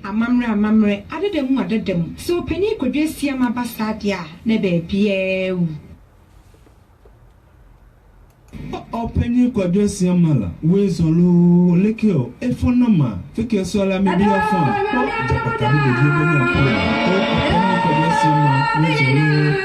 amamre adedem so pani kodwesia mabasa dia na be bia wu Penny kodwesia mala we zolo lekeo efonama fike so la mi bia fon japata ni de go na Penny kodwesia ma we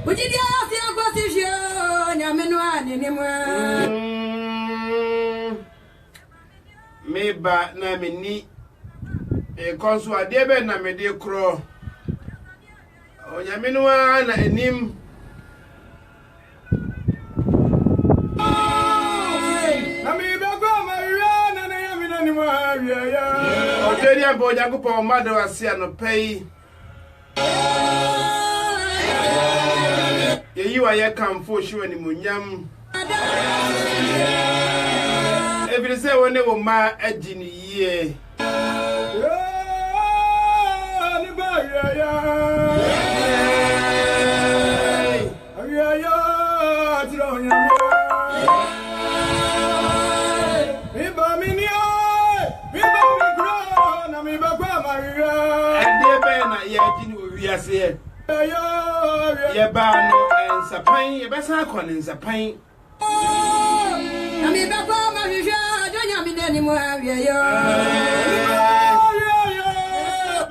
Ujidia sia kwasisho nyamenwa nenimwa meba na meni konso ade be na mede kro onyamenwa na enim na meba kwa maria na na yamina ni mwa ya oderi abo Nyankopon mado ase anopei yeyiwa ye kamfo hwe ni munyam every say wone wo ma agini yie ni ba ya tiro nyam mi ba mi ni mi gro na mi ba kwa maria ade be na ye agini owiase ye ba no ensapan ye besa akọ nsapan na mi ba kwa maria donya mi neni mo awiyo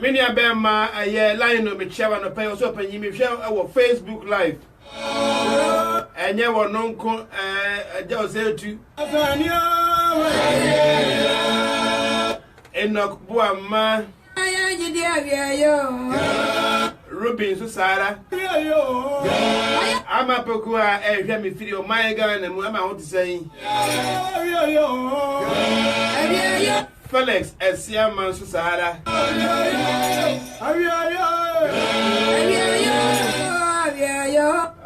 mini abema aye line no me chawa no pay so panyi me hwe wo Facebook live enye wo nonko aja osetu Enoch Buama aya jidi awiyo Robin so Sara ama poku a ehwe me firi o my God na mu ama ho tsai Felix Esiaman so Sara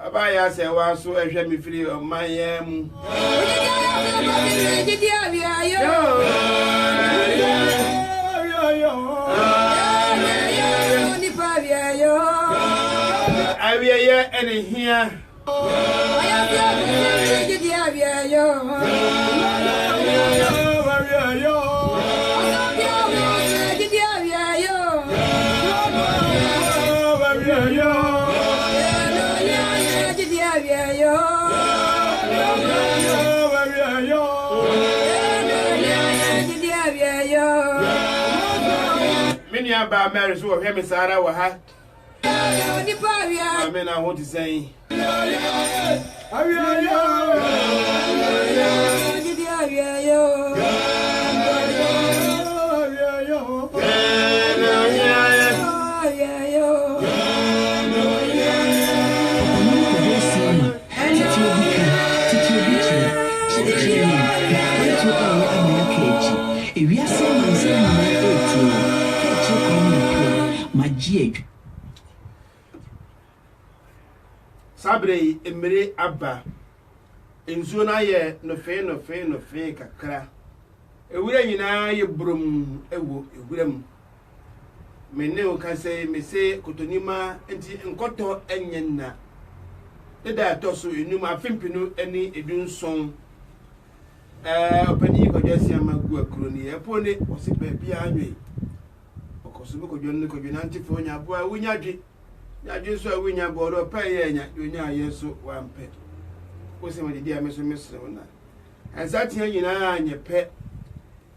abaya se wa so ehwe me firi o my mu Awiye ene hia mini aba Mary so hwe me Sara wa ha Amen. I want to say, Sabre emere aba enzuo na ye no fe kakra ewura nyina ye brum ewo ewuram menne o ka se me se kotonima enti nkoto enyenna eda toso enum afempinu eni edunson opani kodwasi amagu akuro ni epo ne osi bia anwe okoso ko dwon ko dwonanti fo nya abo a wunyadwe ya so awinya boro pay nya yonya yeso wampe osi ma didi ameso mesro na ansatia nyina anye pe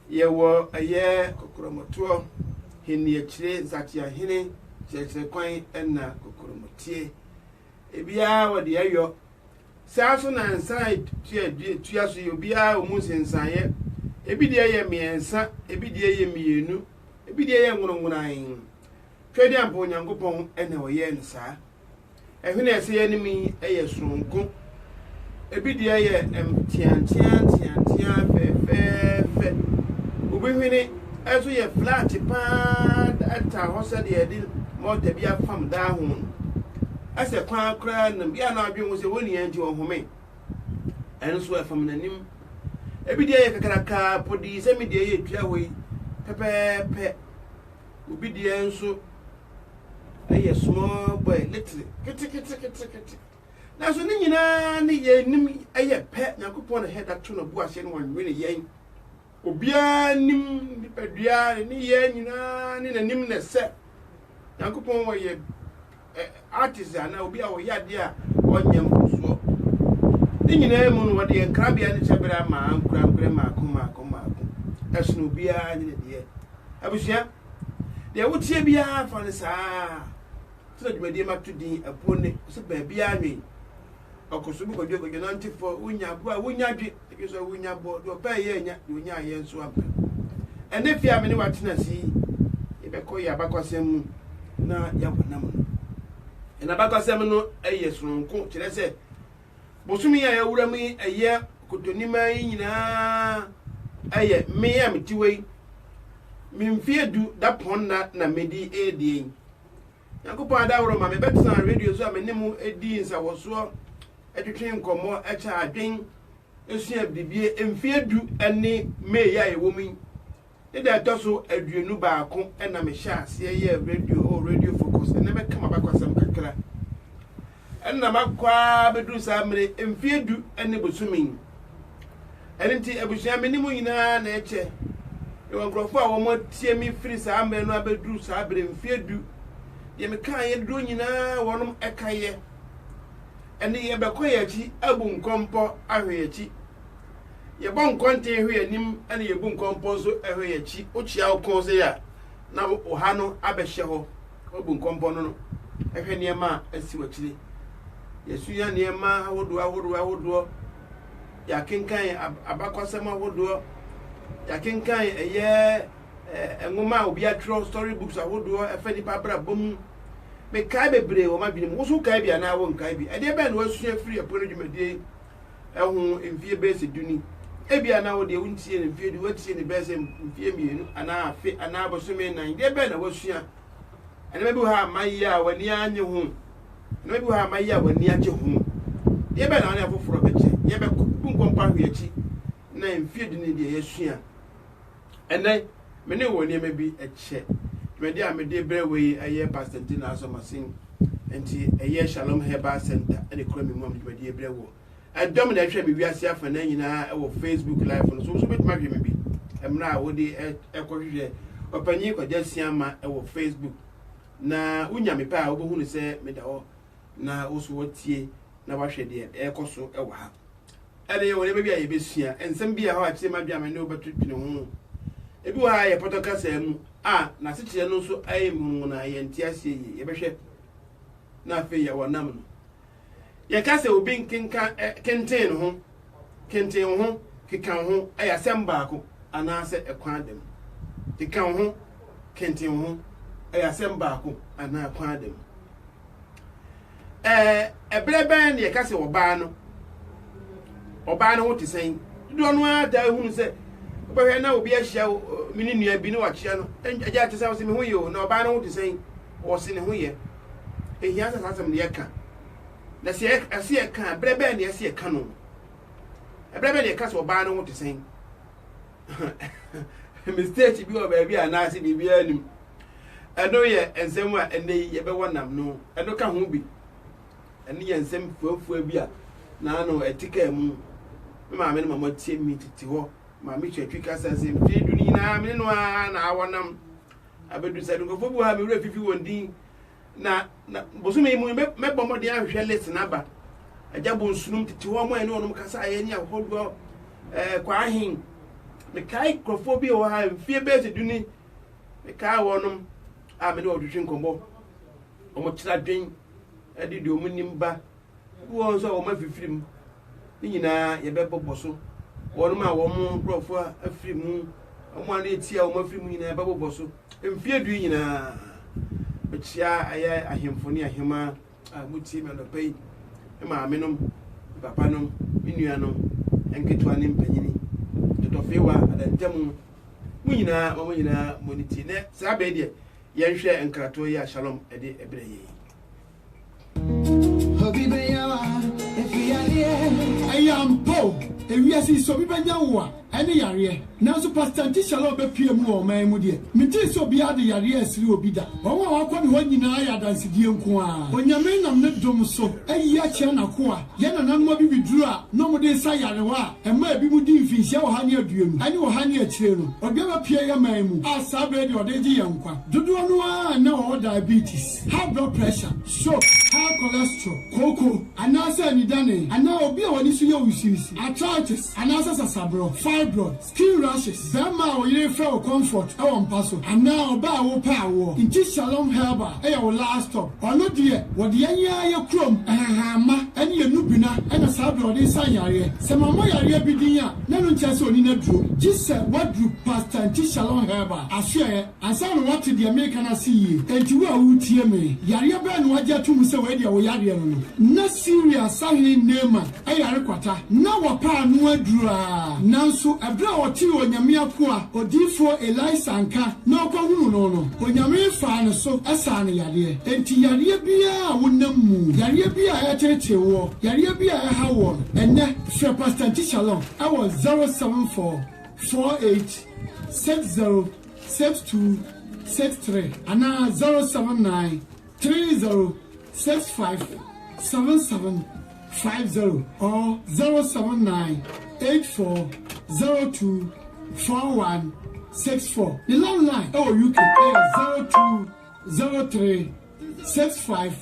ye wo aye kokoromoto hini akire zatia hini chekire kwan na kokoromotie ebia wode ayo saso na inside tua so yobia omunsensaye ebidi ye miensa ebidi ye mienu ebidi ye ngunungunan twedi ampo Nyankopon ene oye nsa ehune ese ye nimi eye sonko ebidi ye tiantian fe ubihwini ezo ye flat pa ata hosa de edil mo de bia fam da ho ase kwa kra na bia na adwen wo se woni anti ohome enso efam nanim ebidi ye kakaraka podi se mi de ye twa hoi pepepe ubidi enso a small boy little kiti na so ni nyina ni ye nim aye pe Nyankopon head ato no bu ase no wanwene yen obia nim nipadua ni ye nyina ni nanim na se Nyankopon wo ye artisan na obia wo yade a onyam so ni nyina mu no wode krabia ni chebra ma ankura ma akoma esno obia ni de abusua de wotie bia fa ne saa so dwumadi ma to din apone so ba bia nwe okoso bi kodwe kodwe nantifo unya bo a unya dwe so unya bo do pa ye nya do nya ye nso ampa ene fia me ne watena si ebeko ya bakwasem na ya bonam no ena bakwasem no eye sonko kire se bosumi ya wura mi eye kotonima nyina eye me ya metiwei mimfie du da ponna na medi edie yakopo adawro ma me betena radio so amenimu edi nsawoso etwetwe nkomo echa adwen esua bibie emfie du ene me ya ewomi ida toso aduenu baako ena me sha ase ye radio focus ene be kama bakwasam kakra ena makwa bedu samre emfie du ene bosumi enti abusua menimu nyina na eche ewo nkrofo a wo mo tie mi free sa amre no abedu sa abre mfie du ye me kan ye do nyina wonom ekaye ene ye bekoye chi abu nkompo ahwe chi ye bon konte hwe anim ene ye bu nkompo so ahwe chi ochia okon se ya na oha no abehye ho obu nkompo no ehwe niema asi wachire yesu ya niema ahodo ya kenkan abakwasem ahodo ya kenkan eye enwoma obi atro story books ahodo efani pabra bom me kai bebre wo ma binim wo so kai bia na wo nkai bi ade be na wasua free aporo dwumadie ehun mfie base duni ebia na wo de wuntie ne mfie du watie ne base mfie mienu ana afi ana bosome nan de be na wasua ene me bi ha maya wani anye hu ene me bi ha maya wani anye hu de be na na foforo beche ye be kunkompa hwechi na mfie duni de yesua ene me ne woni me bi eche Medi amede brewe aye Pastantina Asomasin enti aye Shalom Herbal Center ene kro mi mom medi brewo adom na hwe mi wiase afa na nyina e wo Facebook live no so betuma hwe mi bi emra wodi ekohwe opanyi kwajasiama e wo Facebook na unya me pa obohu ne se meda ho na oso wotie na wahwe de ekoso e wo ha ene ye woni be aye besua ensem bia ha atie ma bia me ne obetutwene ho ebi wa ye potokasa mu na sichire no so ayemu na ye ntiase ye behwe na fe ye wonam no ye ka se obi nkenka kenten ho kekan ho ayasem baako ana se ekwan dem kekan ho kenten ho ayasem baako ana ekwan dem ebreben ye ka se oba no ho tisen do no ada ehunu se oba na obi ahia mini nua bi no wachia no agya tesa wo se me ho ye o na oba no ho tisen wo se ne ho ye ehia sa asem de ka na se ase ka brebe na ase ka no brebe de ka so oba no ho tisen mistake bi o ba bi ana ase bi bia nim eno ye ensem a ene ye be wonam no eno ka ho bi ene ye ensem fuafua bi a na no etika mu me ma me no mama tie mi titi ho ma mi twetwika sase mfi duni na me no na awonam abedu sadu ko fobu ha me wura fifi wondin na bosume mu me bomo de ahwe list na ba agya bonsunum titi ho mo ene onum kasa aye ni ahodo kwa ahin me kai krofo bi o ha mfi be duni me kai wonum a me no odutwe nkombo o mo kira dwen ade de o munimba wo so o ma fifirim ni nyina ye be boboso wonu ma wo mu krofo afiri mu omo ana etia o ma afiri mu nyina be boboso mfi edu nyina bechia aya ahemfoni ahema muti me no pay ma amenom papa nom minuanom enketwa ne mpanyini totofewa adantam mu nyina mo nyina moniti ne sabe de yenhwe enkrato ya Shalom ede ebreye Ayampo, ewiase so bi banya wo a ene yare na so Pastor Shalom be pie mu o man mu de meti so bi ade yare asiri obi da won wa akọ ne ho nyina ya dansedie nko a onyame nam ne dom so ayi a kye na ko a ye na nan mo bi biduru a no mo de sa yare wa e ma bi mu di mfinhia wo ha ne aduenu ani wo ha ne akire no obi ba pie ya man mu asa be de ode gi yankwa dodo no a na wo diabetes, high blood pressure, stroke, high cholesterol, koko anasa ni dane ana obi a woni so ye usisi arthritis anasa sasabro fibroid, skin rashes, bema o yire fe o comfort e won paso. Ana oba wo pa wo. Inti Shalom Herbal e your last stop. Ono de wo de anya ye krom ahama ene ye nubina ene sabro de sanyare. Se mama yare bi din a na no nchese oni na duro. Jise wadru pastor Inti Shalom Herbal. Ahwe ansa no what the American asi enti wo a wutie me. Yare ba no agya tum se we de wo yare no. Na serious sahi nema e yare kwata. Na wo pa no aduru a. Nanso ebra wo ti onyame akoa odifo Elisa anka na okwohunu no. Onyame fa no so esa ne yare. Enti yare bia wonam mu. Yare bia ya cheche wo. Yare bia ya ha wo. Enne Fre Pastor Inti Shalom. I was 074 48 60 62 63 and 079 30 65 77 50 or 079 84 02 41 64. The long line UK is 0203 65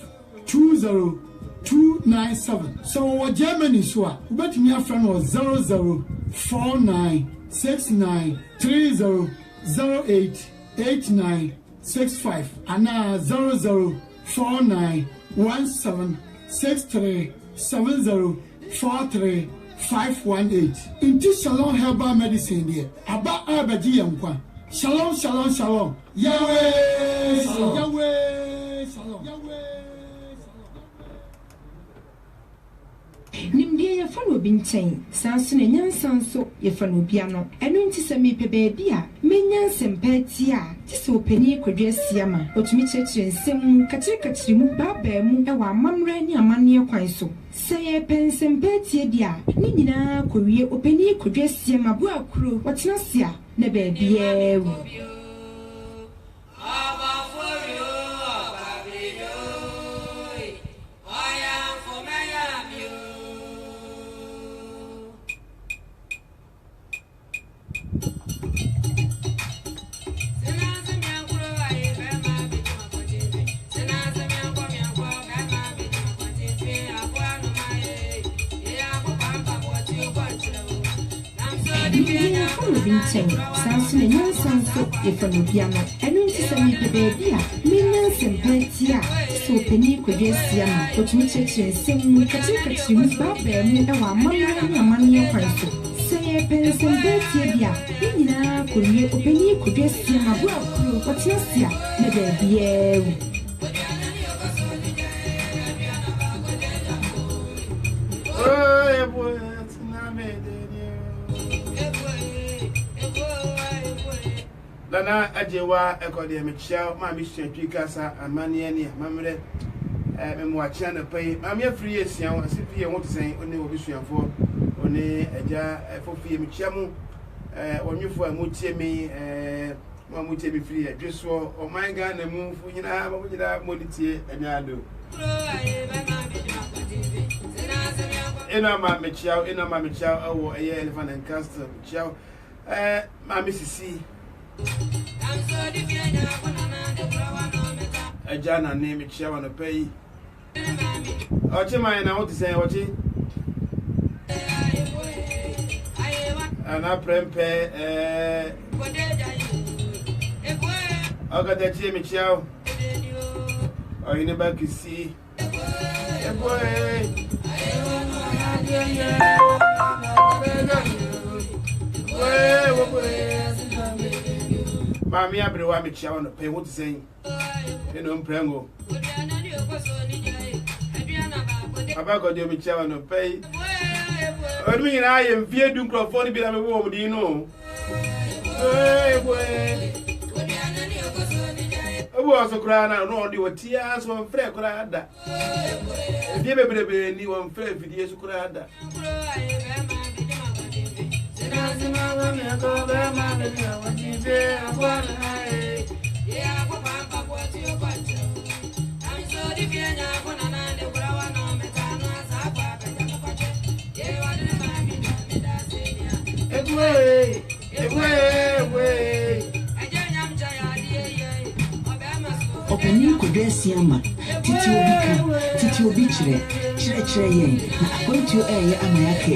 20 297. So what Germany so but me a friend was 0049 69 30 08 89 65 and 0049 17 63 70 43 518. Inti Shalom Herbal Medicine there. Aba abaji yankwa. Shalom, shalom, shalom. Yahweh, shalom. Yahweh, shalom. Yahweh. Nimdia ya fano bintain, sansune nyansanso ya fano biano. Enu inti se mi pebebia, menyanse mpetia, tiso penye kwadwe siyama. Otumicheche nsemu, katiri mu babe mu, ewa mamre ni amani ya kwanso. Seye pense mpetia dia, ninina kowie openye kwadwe siyama bua kuro, watinasya, nebebiewu. Sansune nyansanso yefano biano enu nti se mi bebia menyanse mpetia so penye kwadwe siyama otumicheche nsemu katiri mu babe mu ewa mamre ni amani ya kwanso seye pense mpetia dia ninina kowie openye kwadwe siyama bua kuro watinasya nebebiewu. Lana ajewa ekode mechia ma mi hwetwi kasa amane ne mamre memwacha na pai ma me free esia wo asifie wo tsen oni obi suafo oni aja fofie mechia mu onwefo amutie mi ma mutie bi free adweso o man ga na mu fu nyina ma nyina moditie anyado ena ma mechia awo eye elephant and castle mechia ma misisi Ajana name it shall on pay. Ochima and I want to say, Ochi. And I prepare I got that Jimmy Chow. Or in the back you see. Mammy, I bring me chow on the pay. What to say? You know, Prango. About got you chow on the pay. I mean, I am feared to crop for the bit of a woman, do you know? I was a crying out, no, you were tears one fair crowd. If you ever been new one fair videos crowd. Openi kodesi ama titi obika titi obichire kyerɛkyerɛ yɛn na akwantuo ɛyɛ ama yɛaka akyi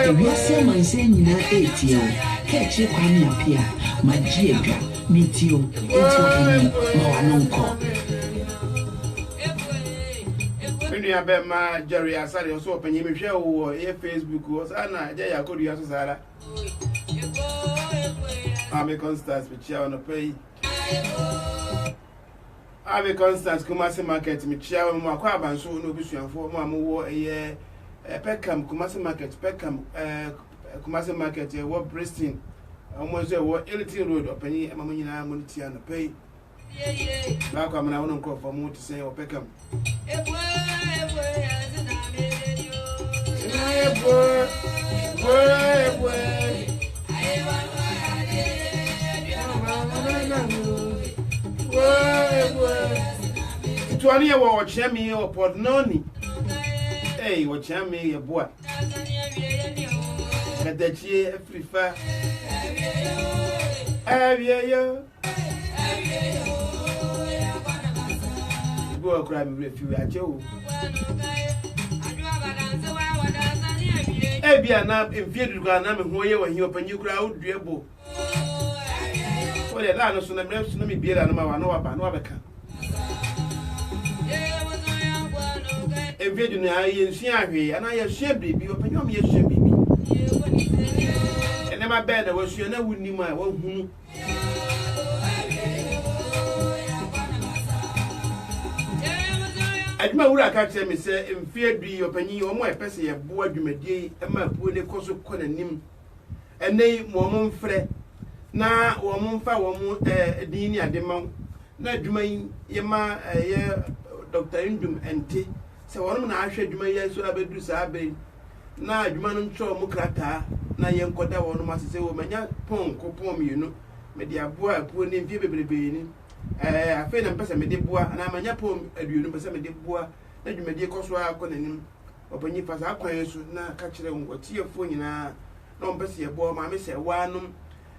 ewiase amansan nyinaa ɛretie wo ka akyire Kwame Appiah magye adwa metio ɛnti ɔkani ma wano nkɔ Minu Bema Jerry Asari also open you show Facebook was Anna Jaya could you Sara. I'm a Constance with Chia on the pay. I'm a Constance Kumasi Market, Michia, Maquaban, so no vision for Mamu a year. Peckham, Kumasi Market, Peckham, Kumasi Market, what Bristol, almost a what Elity Road, open ye, Mamina Munti on the pay. Now come and I won't call for more to say or Peckham. Tuania watch me or Port Noni. Hey, watch me a boy. At that year, prefer. Go cry me if you are Joe. Ebia na mfiedu kwa na me hoye wa hi opanyi kura oduebo. Ole la no so na mre so na me biera na ma wa no aba no abeka. Mfiedu na ye nsu ahwe ana ye hye bibi opanyi o me ye hye bibi. Ene ma be na wo su na wunnim a wo hunu. Adwuma wura ka kire me se mfiedu opanyi o mo epese ye bo adwumadie e ma puo ne koso konanim enei mo mo mfre na wo mo mfa wo mo din ni adema na adwuma ye ma ye Dr. Indum ente se wono na ahwe adwuma ye so abedu sa abe na adwuma no ntro mo krata na ye nkoda wono masese wo manya pon ko pon mienu me dia bo apuo ne mfie bebrebe ni afi na mpesa me de boa na manya pom aduonu mpesa me de boa na dwumadi koso akonanim opanyi fasa akwan so na ka kire ngotiefo nyina na mpesa ye boa ma me se wanum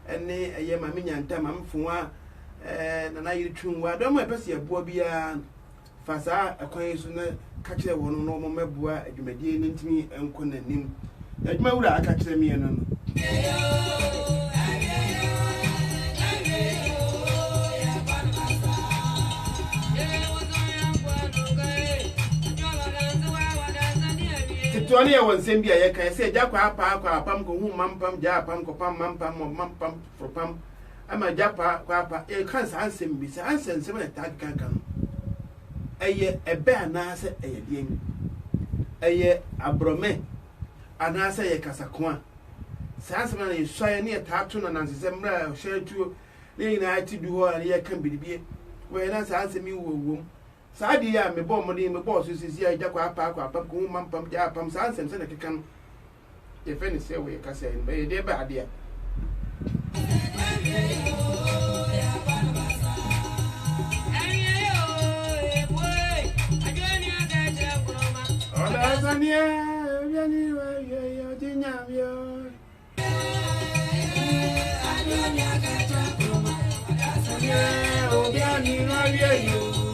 ene eye ma me nyanta ma mfoa na yiri twunwa do ma mpesa ye boa bia fasa akwan so na ka kire wono no mo meboa adwumadi ni ntimi enkonanim adwuma wura aka kire me no Tuani ya wansembia ya kan se jakwa apa apam ko hu mampam ja apam ko pam mampam mampam propam ama japa kwa apa e kan sa ansem bi sa ansem se na tag kan kan eye ebe anase eye dien eye abrome anase ye kasakwa sa ansem na yesoye ne taatu na nansese mra hyetu ne ina ati du ho na ye kan bidibie we na sa ansem wo Sadi ya me bo money me bo so sisi ya jakwa apa ko mampam ja apam sa ansem se na kekan e fe ni se we ka se be de ba ade Ola zania yani wa yo dinya yo adonia ka ja kroma zania obiani na yo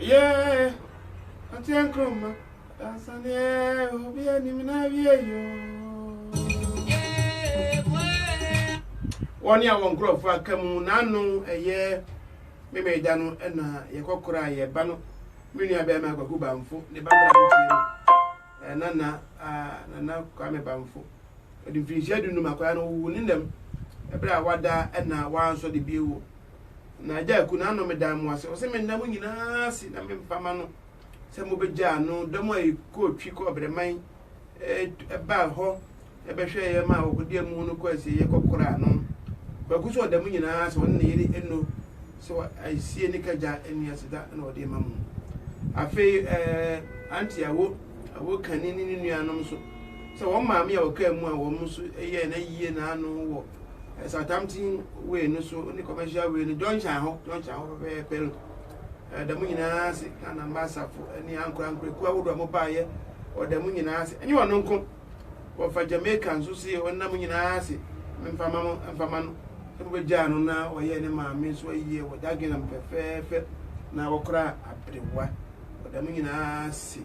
Yeah, I'm Kroma. That's an air, will be any one year won't grow for a camunano a year. Me made dano and a cocora, a bano. Many a bear go bamfo, the Baba and Nana, now come a bamfo. But if you said no Macano, who in them, a bra wada and now once or the view. Na ja kunano medam wase o se menam nyina si na mempamano se mo beja no domo e ko twi ko breman ba ho e be hwe ye ma okodi mu no kwasi ye kokora no ba ku so da mu nyina so won ne yiri eno so ai sie ni kaja eni asida na odi ma mu afi anti awo kanini ni nuanom so won maami a oka mu a won so ye na yie na anu wo Southampton we no so ni commercial we no John Chan ho be pel da mu nyina se kana mbasafo ni ankura ku awodo mo baaye o da mu nyina se enyi wono nko wo fa Jamaican so se wonna mu nyina se mfama no so be janu na o ye ne maami so yie wo dagena mfefefe na wo kra abrewa o da mu nyina se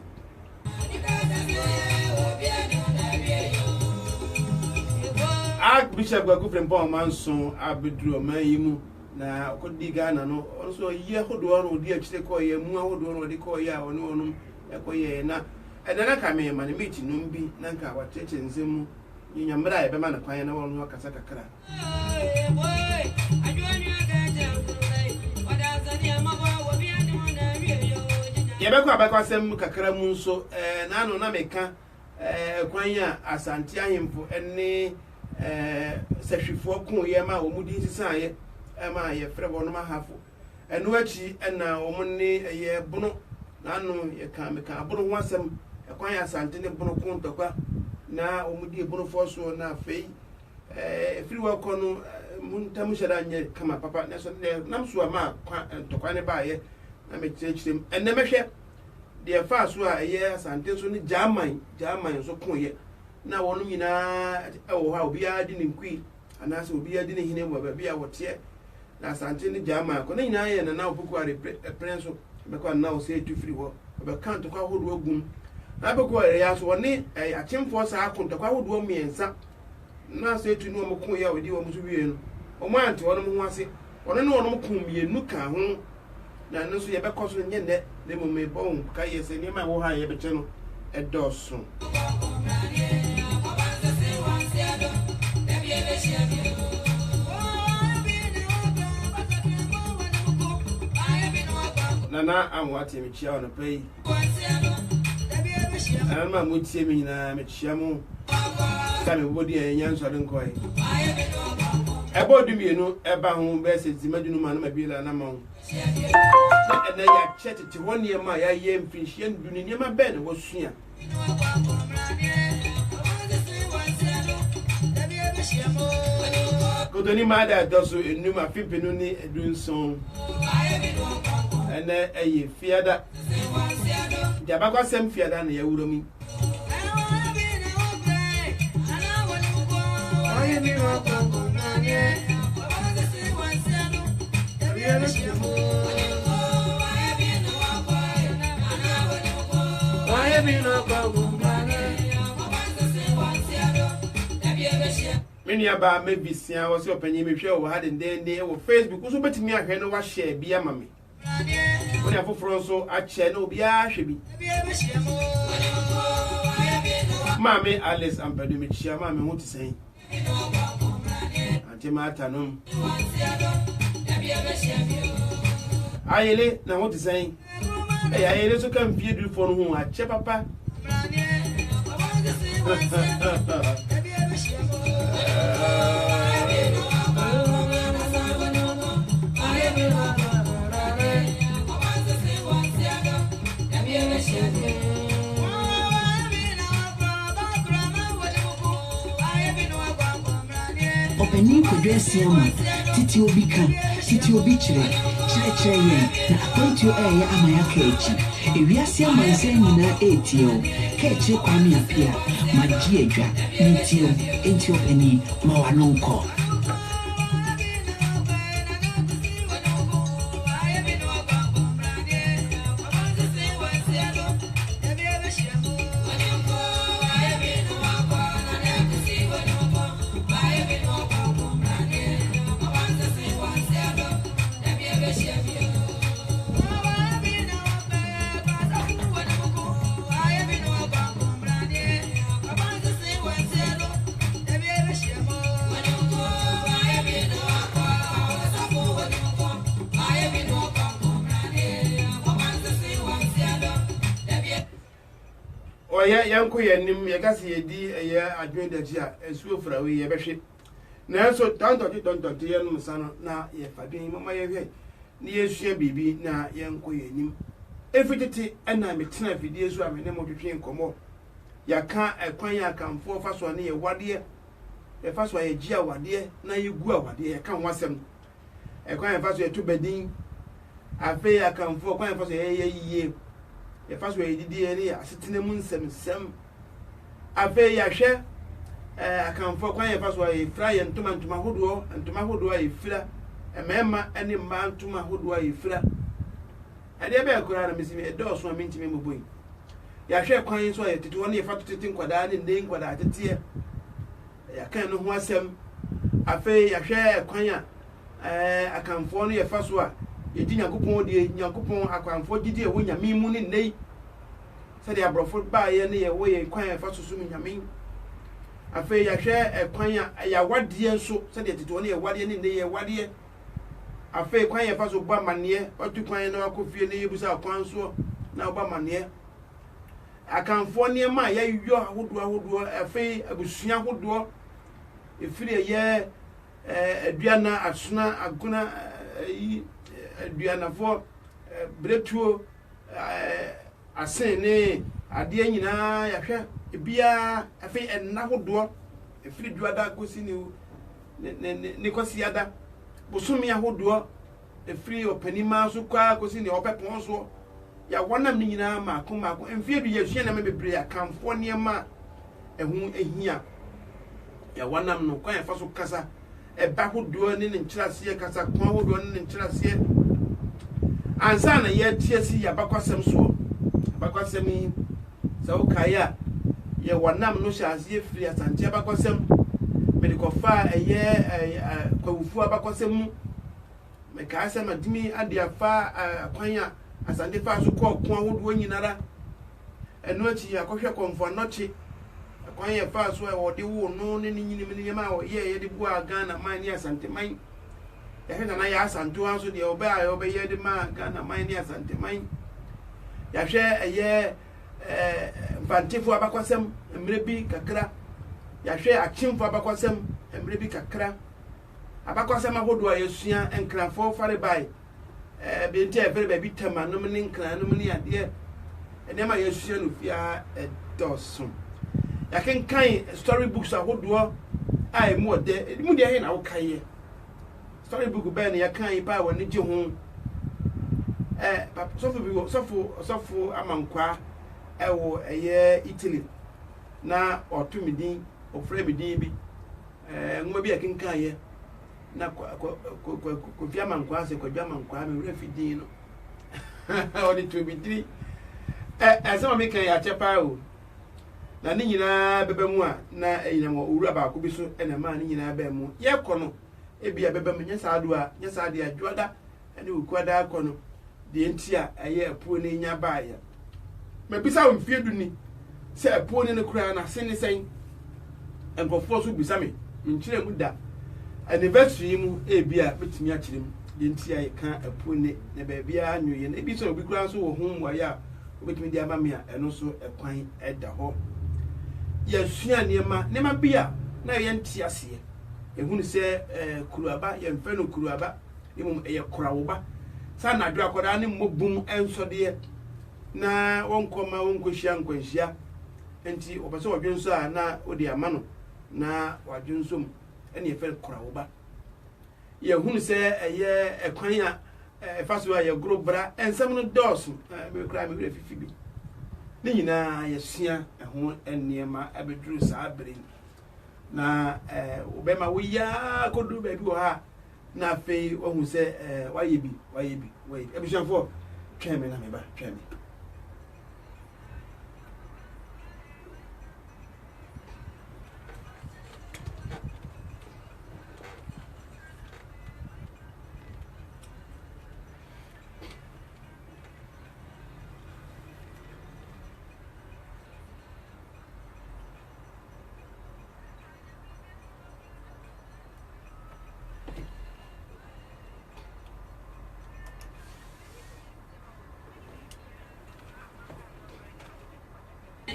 Bishop Gagufren Paul Manson abedru mayimu na okodi Ghana no also ye hodo no di akite ko ye mu hodo no di ko ye a ono ono ko ye na edana ka me ma ne meeti no bi na nka wacheche nzemu yinyamra ye be ma na kwan na wono kasa kakra ye be ko abakwa sem kakra mu nso na no na meka kwan ya Asante Ahemfo ene sehwifo kun ye ma omudi sisaye ma ye frɛ bo no ma hafo eno achi na omne ye bono na no ye ka me ka bono ho asɛm kwan ya Asante ne bono kun tokwa na omudi bono fo so na fei free work no muntam hyɛda nye kama papa ne so nam so ma tokwa ne ba ye na me kyerɛkyerɛm enne mehwɛ de fa so a ye Asante so ne German so kun ye na wonu nyina ewo ha obi adi ne nkui anase obi adi ne hine mo ba bia wote na Asante ne German ko na nyina ye na obuku are prenso be ko na o se tu free wo be kan to kwa hodo agum na be ko ya so woni achemfo sa akon to kwa hodo miensa na se tu no mo kun ya odi wo musu wie no o mo ante wono mo ho ase wono ne wono mo kun mienu ka ho na no so ye be ko so nye ne le mo me bon ka ye se ne ma wo ha ye be che no edoso Nana amwati mechia ona pay Anama mutie mi na mechia mu Kame bodi enya nso de nkoi Ebodu mienu eba ho be se zimadunu ma na mabila na ma ho na ya chete ti woni ma ya ye mfinhie nduni ni ma be na wosua Kodoni mada doso enuma fipenu ni edunson ene eye fiada jabakwa sem fiada na yawuromi Many about maybe see I was open you show we had in day or Facebook so bet me ahwe no wa share bia mame when I for so a channel bia hwe bi Mame Alice ampadu me chia mame ho ti sen Ante mata no Ayele na ho ti sen ayele so kan fie du fo no ho a che papa Openi kodwesi ama titi obi kan titi obi chire ye na akwantu ya ama yaka echi ewiase ama nse nyina etio kechi kwame apia maji edwa nitio enti openi ma wano nko oya yanko yenim ye gase yedi ye adwen dachi a esuo frawe ye behwe na so tonto ye no sano na ye fadwen mama ye hwe ni yesua bibi na yanko yenim efitete na metena fidie so amene mo twetwe nkomo yaka ekwan ya kamfo faso ne ye wade e faso ye gia wade na ye gu awade ye kan wasem ekwan ya faso ye to bedin afi ya kamfo kwan ya faso ye yiye ye faso ye didi ye ne asetene mu nsem afi ya hwe akamfo kwan ya faso ye fra ye ntoma hodo ye fra emema ene ma ntoma hodo ye fra ade be akura na mesimi edo so amintimi mboyi ya hwe kwan so ye tete woni ye fato tete nkwada ne ndey nkwada tete ya kan no ho asem afi ya hwe kwan ya akamfo no ye faso a ye di Nyankopon de Nyankopon akamfo gidi e wo nyame mu ne ndey se de abrofo ba ye ne ye wo ye kwan ya faso so mu nyame afi ya hwe kwan ya wade so se de tete woni ye wade ne ndey ye wade afi kwan ya faso ba mane otu kwan na akofie ne yebusa kwan so na ba mane akamfo ne ma ya yyo ahodo afi abusua ahodo efiri ye aduana asuna aguna yi aduana fo bretuo asen ne ade nyina ya hwe bia afi enna ahodo efiri duada kosi ne kosi ada bosumi ahodo efiri opanima so kwa kosi ne opepon so ya wonam ni nyina maako emfie du yesua na mebebre akamfo ne ma ehun ehia ya wonam no kwan fa so kasa eba hodo ne nkyerase kasa kwan hodo ne nkyerase ansa na ye tiasi ya bakwasem so bakwasem sa ukaya ye wonam no hyase efiri asante bakwasem medikofa eye kwawufu abakwasem mekasa madimi ade afa kwanya asante fa so ko ahodo nyinara eno achi akohwe konfo anochi kwan ye fa so e wode wo no ne nyinim ne ma ye de bu Ghana man ni asante man ya hwe na ya asanto anso de oba ye de ma Ghana man ni asante man ya hwe eye mfantifo abakwasem emre bi kakra ya hwe achimfo abakwasem emre bi kakra abakwasem ahodo ayesua enkrafo fare bai be ntia very baby tema no mni nkran no mni ade ene ma yesua no fia edosun ya kan storybooks ahodo ai mu de mu de he na wo kan storybook be na ya kan pa woni je ho sofo amankwa ewo eye Italy na otumidin ofre bidin bi ngoma bi ya kan ye na ko fiama nkwa se ko jama nkwa me wura fidin no odi to bi 3 asema me kan ya chepa o na ni nyina bebe mu a na eyina mo wura ba ko bi so na ma ni nyina ba mu ye ko no ebia bebe mu nyesa ado a nyesa ade adwoda ene okuada ko no de entia eye apuo ne nya ba ya me bisa o mfie du ni se apuo ne kura na se ne sen enkofo so bisa me nkyire mu da anniversary mu ebia betimi akirem de ntia ye kan apuo ne na ba bia anwoye na ebi so obi kura so wo hu wa ya obetimi de ama me a eno so ekwan eda ho ya sua nema bia na ye ntia se ehunu se kuruaba ye mfe no kuruaba emum ye korawoba sa na dwa akoda ne mmobum ensode na wonkoma wonkohia nkwanhia enti obaso wadwenso a na odi ama no na wadwenso mu ene ye fe korawoba ye hunu se eye ekwan a faso a ye grobra ensam no dosu me kura me fifi bi ni nyina ye sua eho eniema abeduru sa abere na obema wo ya kodu ba bi wo ha na fe ohun se waye bi ebisanfo tweme na me ba tweme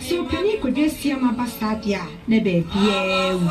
so pani kodwe siama basadia na be bia wu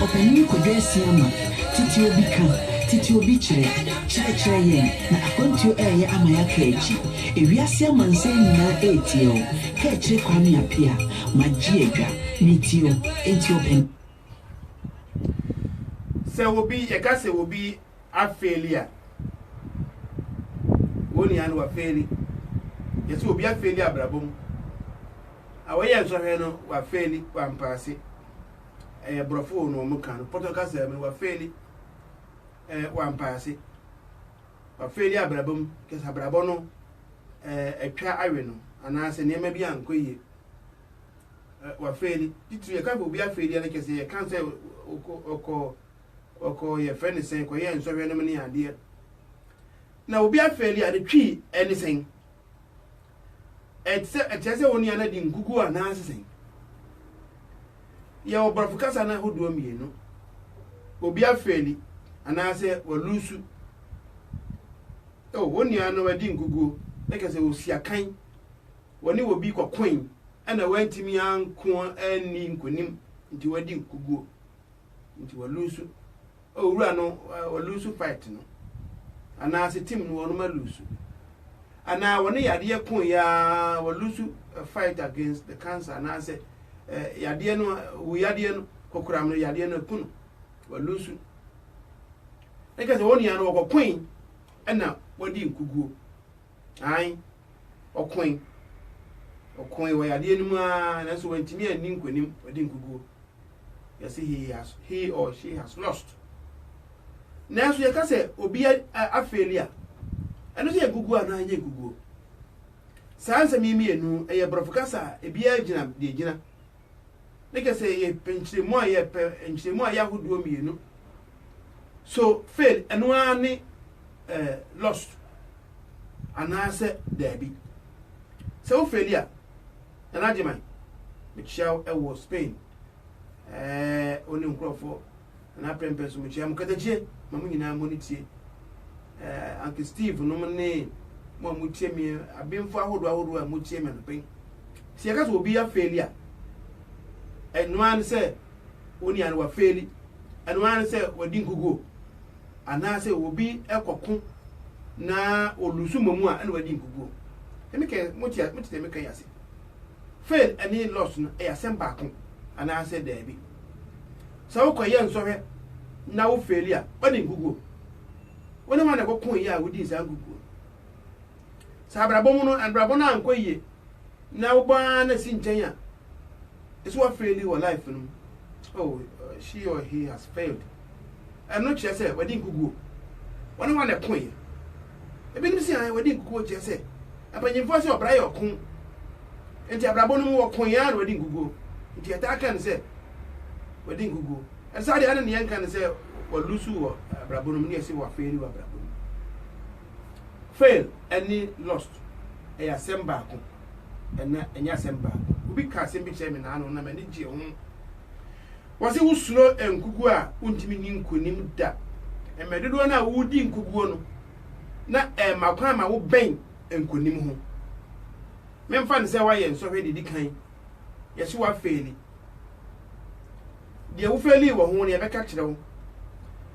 Openi kodwe siama titi obi kan titi obi chere yen na akontio eye amaya kechi ewiase amanse nyina etio kechi kwanu apia magie edwa mitio enti open se obi ye ka se obi afelia woni anu wa feli ye se obi afeli abrabom awaye so he no wa feli wa mpase brofo no mu kan podcast me wa feli wa mpase wa feli abrabom ke sabrabo no atwa awe no ana se niam bi ankoye wa feli titu ye ka obi afeli ana ke se ye kan se oko ye friend sen ko ye nso hwe no ne ade na obi afeli ade twi anything etse woni ana di nkuku ana asesen ya obrafukasa na hodo mienu obi afeli ana se walusu woni ana wadi nkuku ekese osiakan woni obi kwakwen ana wantimi anko ani nkonim nti wadi nkuku nti walusu owura no walusu fight no ana se team no wono malusu ana woni yade kon ya walusu fight against the cancer ana se yade no yade no kokuram no yade no kunu walusu ekase woni ya no okokwen ana wadi nkuguo ai okwen wa yade no ma na so wantimi ani nkonim wadi nkuguo yesi he or she has lost na so yakase obi afelia eno se gugu ana anye gugu sansa mimienu eye brofukasa ebia gina de gina neke se ye penchiremu aye penchiremu aya hodo mienu so fail eno ani lost anaasɛ daabi sɛ wo failure na agye man mekyia ɛwɔ Spain oni nkurɔfoɔ na prempɛ so mekyia mo katakyie ma mo nyinaa mo ne tie Uncle Steve no ne mo tie me abemfo ahodo a mo tie me no pen si yɛka sɛ obi ya failure ɛnoa ne sɛ oni an wa faili ɛnoa ne sɛ wadi nkuguo anaasɛ obi ɛkɔko na olusu mamu a ɛna wadi nkuguo emeke motia meka yase fail any loss no asɛm baako anaasɛ daabi sɛ wokɔyɛ nsɔhwɛ na wo faili a wadi nkuguo wone ma na kɔko yi a wodi saa nkuguo sɛ abrabɔ mu no abrabɔ no ankɔ yie na wo ba na si nkyɛn a it's what failure or life no oh she or he has failed and not just say wedding kugu one na ko yi ebi nim si an wedding kugu je say apanyimfo say obra yo kon enti abrabɔ no mu wo kon ya na wedding kugu enti ata kan say wedding kugu and say the ne yan kan say wo lusu wo abrabɔ no mu ne say wo fail wo abrabɔ no fail any lost e asem baako ena enya asem baako obi ka asem bi kyerɛ me na ano na mani gye ho wase wo sulo enkugu a untimi ni nkonim da emedodo na wudi nkuguo no na makwan ma wo ben enkonim ho memfa ne sɛ wayɛ nsɔhwɛ didi kan yɛse wa faili de wo faili wo ho ne yɛbɛka kyerɛ wo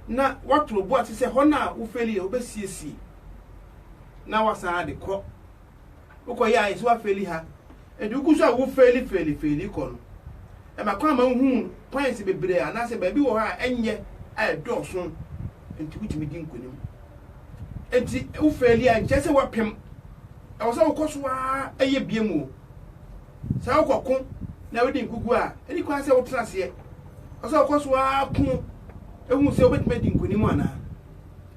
na watoro bo ate sɛ hɔ na wo faili wo besiesie na wasa de kɔ ukoya yɛ so wa faili ha edu ku so wo faili kɔ no makwan ma hu points bebre anaasɛ baabi wɔ ha enye a dɔɔso enti wutimi di nkonim enti wo faili a nkyɛ sɛ wapem ɛwɔ sɛ wokɔ so a ɛyɛ biemu sɛ wokɔko na wodi nkugu a ɛni kwa sɛ wotra seɛ ɔsɛ wokɔ so a ko ehu sɛ wobɛtumi di nkonim ana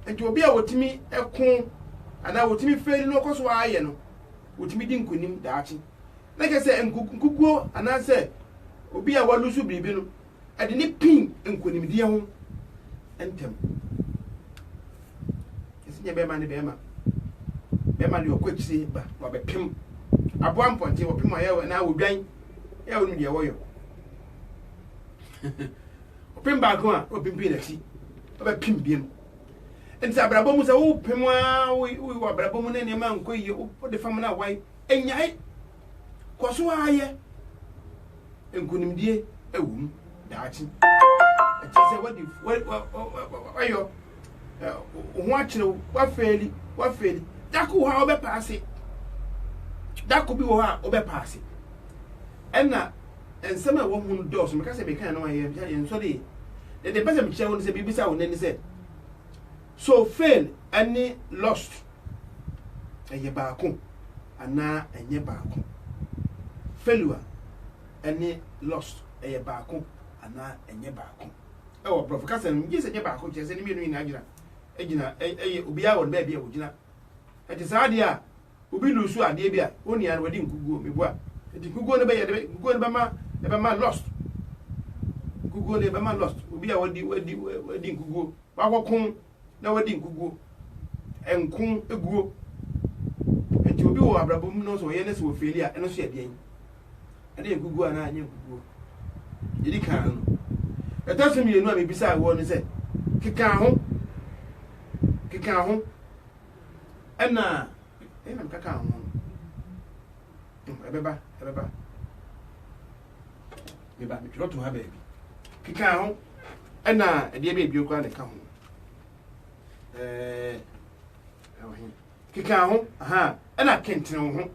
enti obi a wotimi ɛko ana wotimi faili no wokɔ so a ayɛ no wotimi di nkonim daachi na ke sɛ nkuguo ana sɛ obi a walusu biribi no ade ne pin nkonim die ho entem esinya be ma ne be ma le okwachiri ba wa be pim aboa mponte wo pim aye na wo dwan e wo de wo yo opim ba ko a opim bi na ti wo be pim biem enti abrabɔ mu sɛ wo pim a wo abrabɔ mu ne ma nko yi wo de fam na wai enyai koso aye nkonimdie ewum daachi ɛkyɛ sɛ wadi wayo ho akyerɛ wa faili dako ha obɛpaase dako bi wɔ ha obɛpaase ɛna ensɛm a wɔ hu dɔɔso meka sɛ bɛka na wayɛ nsɔre de pɛsɛ mekyerɛ wo sɛ bibisa wo nani sɛ so fail any lost ɛyɛ baako ana ɛnyɛ baako failure any lost ɛyɛ baako ana ɛnyɛ baako ɛwɔ prof kasa no gye sɛ ɛnyɛ baako kyerɛ sɛ ne mienu nyinaa gyina ɛyɛ obi a wɔ baabi a wɔgyina ɛte saa deɛ a obi lusu adeɛ bi a onia no wadi nkuguo meboa ɛti nkuguo no bɛyɛ nkuguo no bɛma lost nkuguo no bɛma lost obi a wadi nkuguo wakɔko na wadi nkuguo ɛnko eguo ɛti obi wɔ abrabɔ mu no so ɔyɛ ne sɛ wɔ faili a ɛno so yɛ deɛn ɛde nkuguo a na anyɛ nkuguo yɛdi kan no ɛtɔ so mmienu a mebisa wɔ no sɛ keka ho ɛna mkaka ho ɛbɛba metwerɛ to ha baabi keka ho ɛna ɛdeɛ bɛ ebio koraa ne ka ho keka ho aha ɛna kentene ho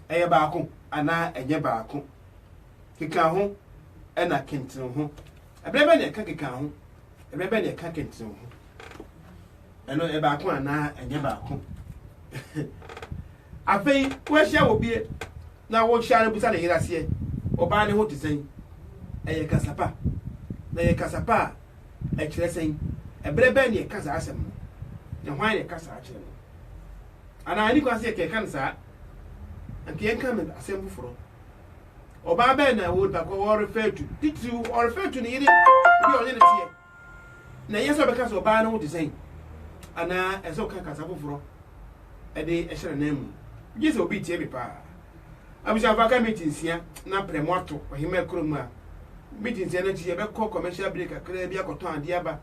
ɛyɛ baako ana ɛnyɛ baako keka ho ɛna kentene ho ɛbrɛ bɛ ne ɛka keka ho ɛbrɛ bɛ ne ɛka kentene ho ɛno ɛ baako ana ɛnyɛ baako afei wɔahyia wɔ bie na wɔhyia no busa ne yere aseɛ ɔbaa ne ho te sɛn ɛyɛ kasapa na ɛyɛ kasapa a ɛkyerɛ sɛn ɛbrɛ bɛ ne ɛka saa asɛm no na hwan ne ɛka saa kyerɛ no anaa ne kwase ɛka no saa anka yɛnka me asɛm foforɔ ɔbaa bɛ na wɔ bakɔ wɔrefer to titiri ɔrefer to ne yere bi ɔne ne teɛ na ɛyɛ sɛ ɔbɛka sɛ ɔbaa ne ho te sɛn ana ɛsɛ ɔka kasa foforɔ ɛde ɛhyɛ na mu gye sɛ obi tie bi paa abusha faka meeting sia na premoto ohima krom a meeting sia na chi yɛbɛkɔ commercial break akra bi akɔtɔn ade aba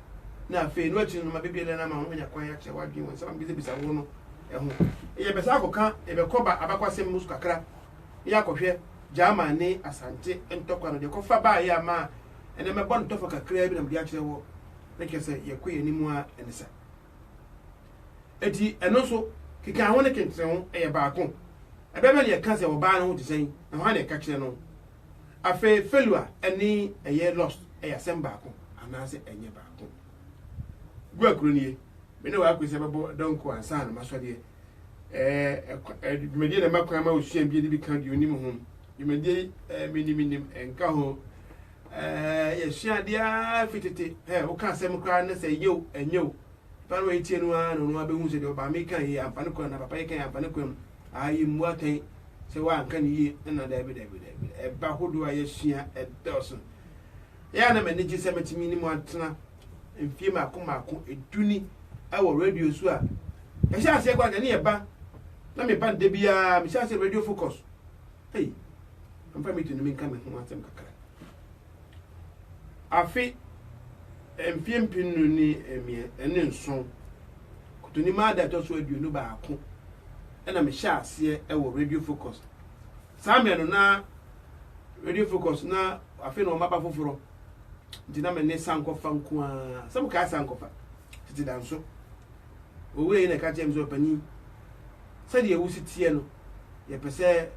na afei no achi no ma bebie na ma ho nya kwan ya kyɛ wadwe won sɛ ma bisa wo no ɛho yɛbɛsa akɔka yɛbɛkɔ ba abakwasɛm musu kakra yɛakɔhwɛ jama ne asante ntɔkwa no de kɔfa ba yɛ ama ɛna mɛbɔ ntɔfa kakra bi na mde akyerɛ wo na kyerɛ yɛkɔ yɛnimu a ɛnesa eti ɛno so kika ho ne kentene ho ɛyɛ baako ɛbɛbɛ ne yɛka sɛ wɔbaa no ho te sɛn na ho ne ɛka kyerɛ no afei failure ɛne ɛyɛ lost ɛyɛ asɛm baako anaasɛ ɛnyɛ baako gu akuro nie me ne wa akɔsɛ bɛbɔ donko ansa na masɔdeɛ dwumadie na makwan ma osua bi bi kan de onim ho dwumadie minim enka ho yɛsua deɛ fitete wo ka asɛm kra ne sɛ yew enyew pa no etie no a no abɛhu sɛ de ɔba me kan yɛ ampane kwan na papa yɛ kan ampane kwan ayi mu atan sɛ wa anka ne yie na dabi ɛba hodo a yɛsua ɛdɔso yɛ na mani gye sɛ metimi ni mu atena mfie maako eduni ɛwɔ radio so a ɛhyɛ ase kwa ne yɛba na me ban de bia me hyɛ ase radio focus hey amfa me tunu me nka me ho asɛm kakra afi mfie mpinu ni emie ene nson kotoni ma da to so aduonu baako ɛna me hyɛ ase ɛwɔ radio focus samia no na radio focus na afi no maba foforo dina me ne sankofa nko a sɛ ka sankofa titi danso owe yi na ka kyem so pani sɛ de ewu sitie no ye pese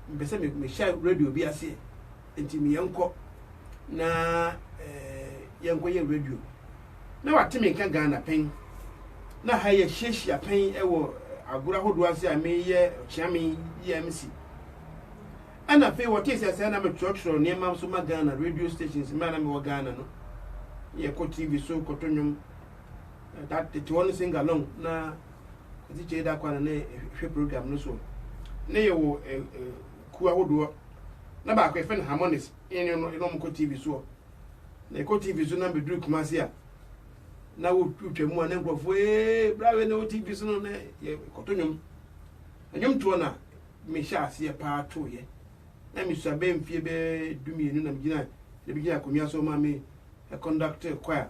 me hyɛ radio bi ase enti me yenko na yenko ye radio na wateme nka Ghana pen na ha ye hyehyia pen ɛwɔ agora hodo ase a me ye chiame EMC ana fe wote sɛ na me trotro ne mam so ma Ghana radio stations me na me wo Ghana no ye ko TV so ko tonwom that the one sing along na ti da kwa na hwe program no so na ye wo ku ahodo na ba kwa fe na harmonies ene no mo ko TV so na ko TV so na be dru kumase a na wo twetwa mu a na nkrofo brawe na wo TV so no na ye ko tonwom anyom to na me sha ase pa to ye na me so be mfie be dumienu na mgina na bi gina komia so ma me a conductor choir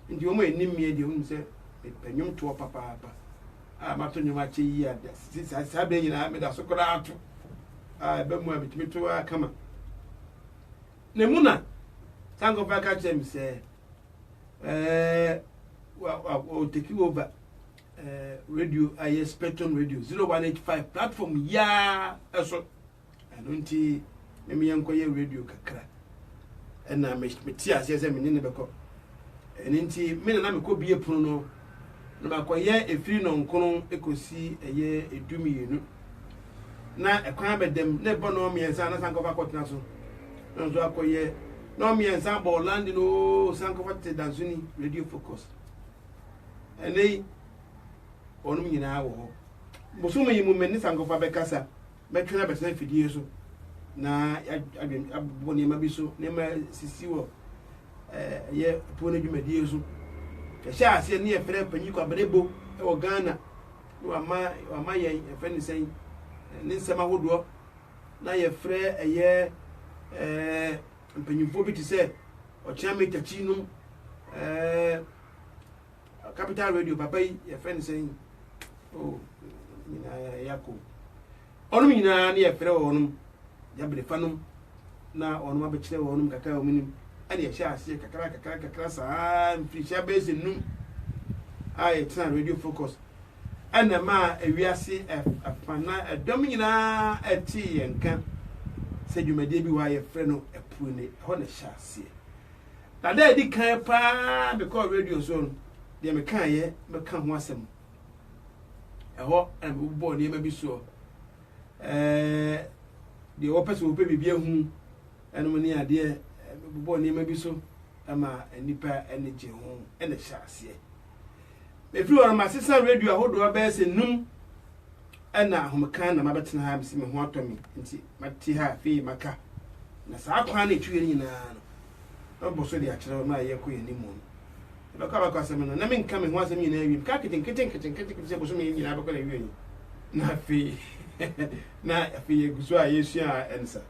ndi o mo enim me de hu se penyum to papa ma to nyuma che yi ada sa be nyina me da so kora ato be mu a bitimi to akama ne mu na sango fa ka chem se o take over radio I Spectrum Radio 0185 platform ya eso anonti me yankoye radio kakra ena me ti ase se me ne beko enenti me na me ko bie punu no na makoye efiri no nkono ekosi eye edumienu na ekwan bedem na ebo no miensa na sankofa kotena so nzo akoye no miensa bo land no sankofa te dansuni radio focus enei onum nyina wo bosumo yimu me ni sankofa bekasa metwena besena fidie so na abo ne ma bi so ne ma sisi wo ye po na dwumadie so hye ase ne ye frɛ panyi kwa brebo e wo Ghana no ama ye frɛ ne sɛn ne nsɛm ahodo na ye frɛ eye mpanyimfo bi te sɛ ɔkyena metachi no Capital Radio papa yi ye frɛ ne sɛn oh nyina yako onum nyina ne ye frɛ onum ya brefanum na onum abɛkyerɛ onum kakra omunim ani ye hye ase kakra saa mfisha base num ai tena radio focus ana ma awiase afana edom nyina ati yenka sɛ dwumadie bi wa ye frɛ no epune ho ne hye ase na da di kan pa because radio so de me kan ye me kan ho asɛm ɛhɔ bo ne ma bi so de wo pese wo pe bibia hu ɛno ne ade bo ne ma bi so ama nipa ene je ho ene hye ase efiri wona masesa radio ahodo abɛse num ɛna ahomekan na mabɛtena ha msi me ho atomi nti mati ha fi maka na saa kwa na etue nyina no boso de akyerɛ ma ye ko yeni mu no ka ba kwasɛm no na me nka me ho asɛm nyina awi ka keten se boso me nyina bɛkɔ na awi na fi na fi eguso a yesu a ensa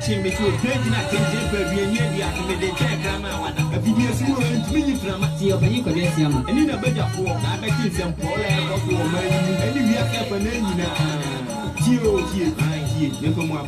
watching me to a page in a page, baby, and yet you have to make the grandma. A video small and mini from a tea of any condition, and in a better form. I bet you some poor and also a man, and you have an engine. Geo, here, I hear, never more.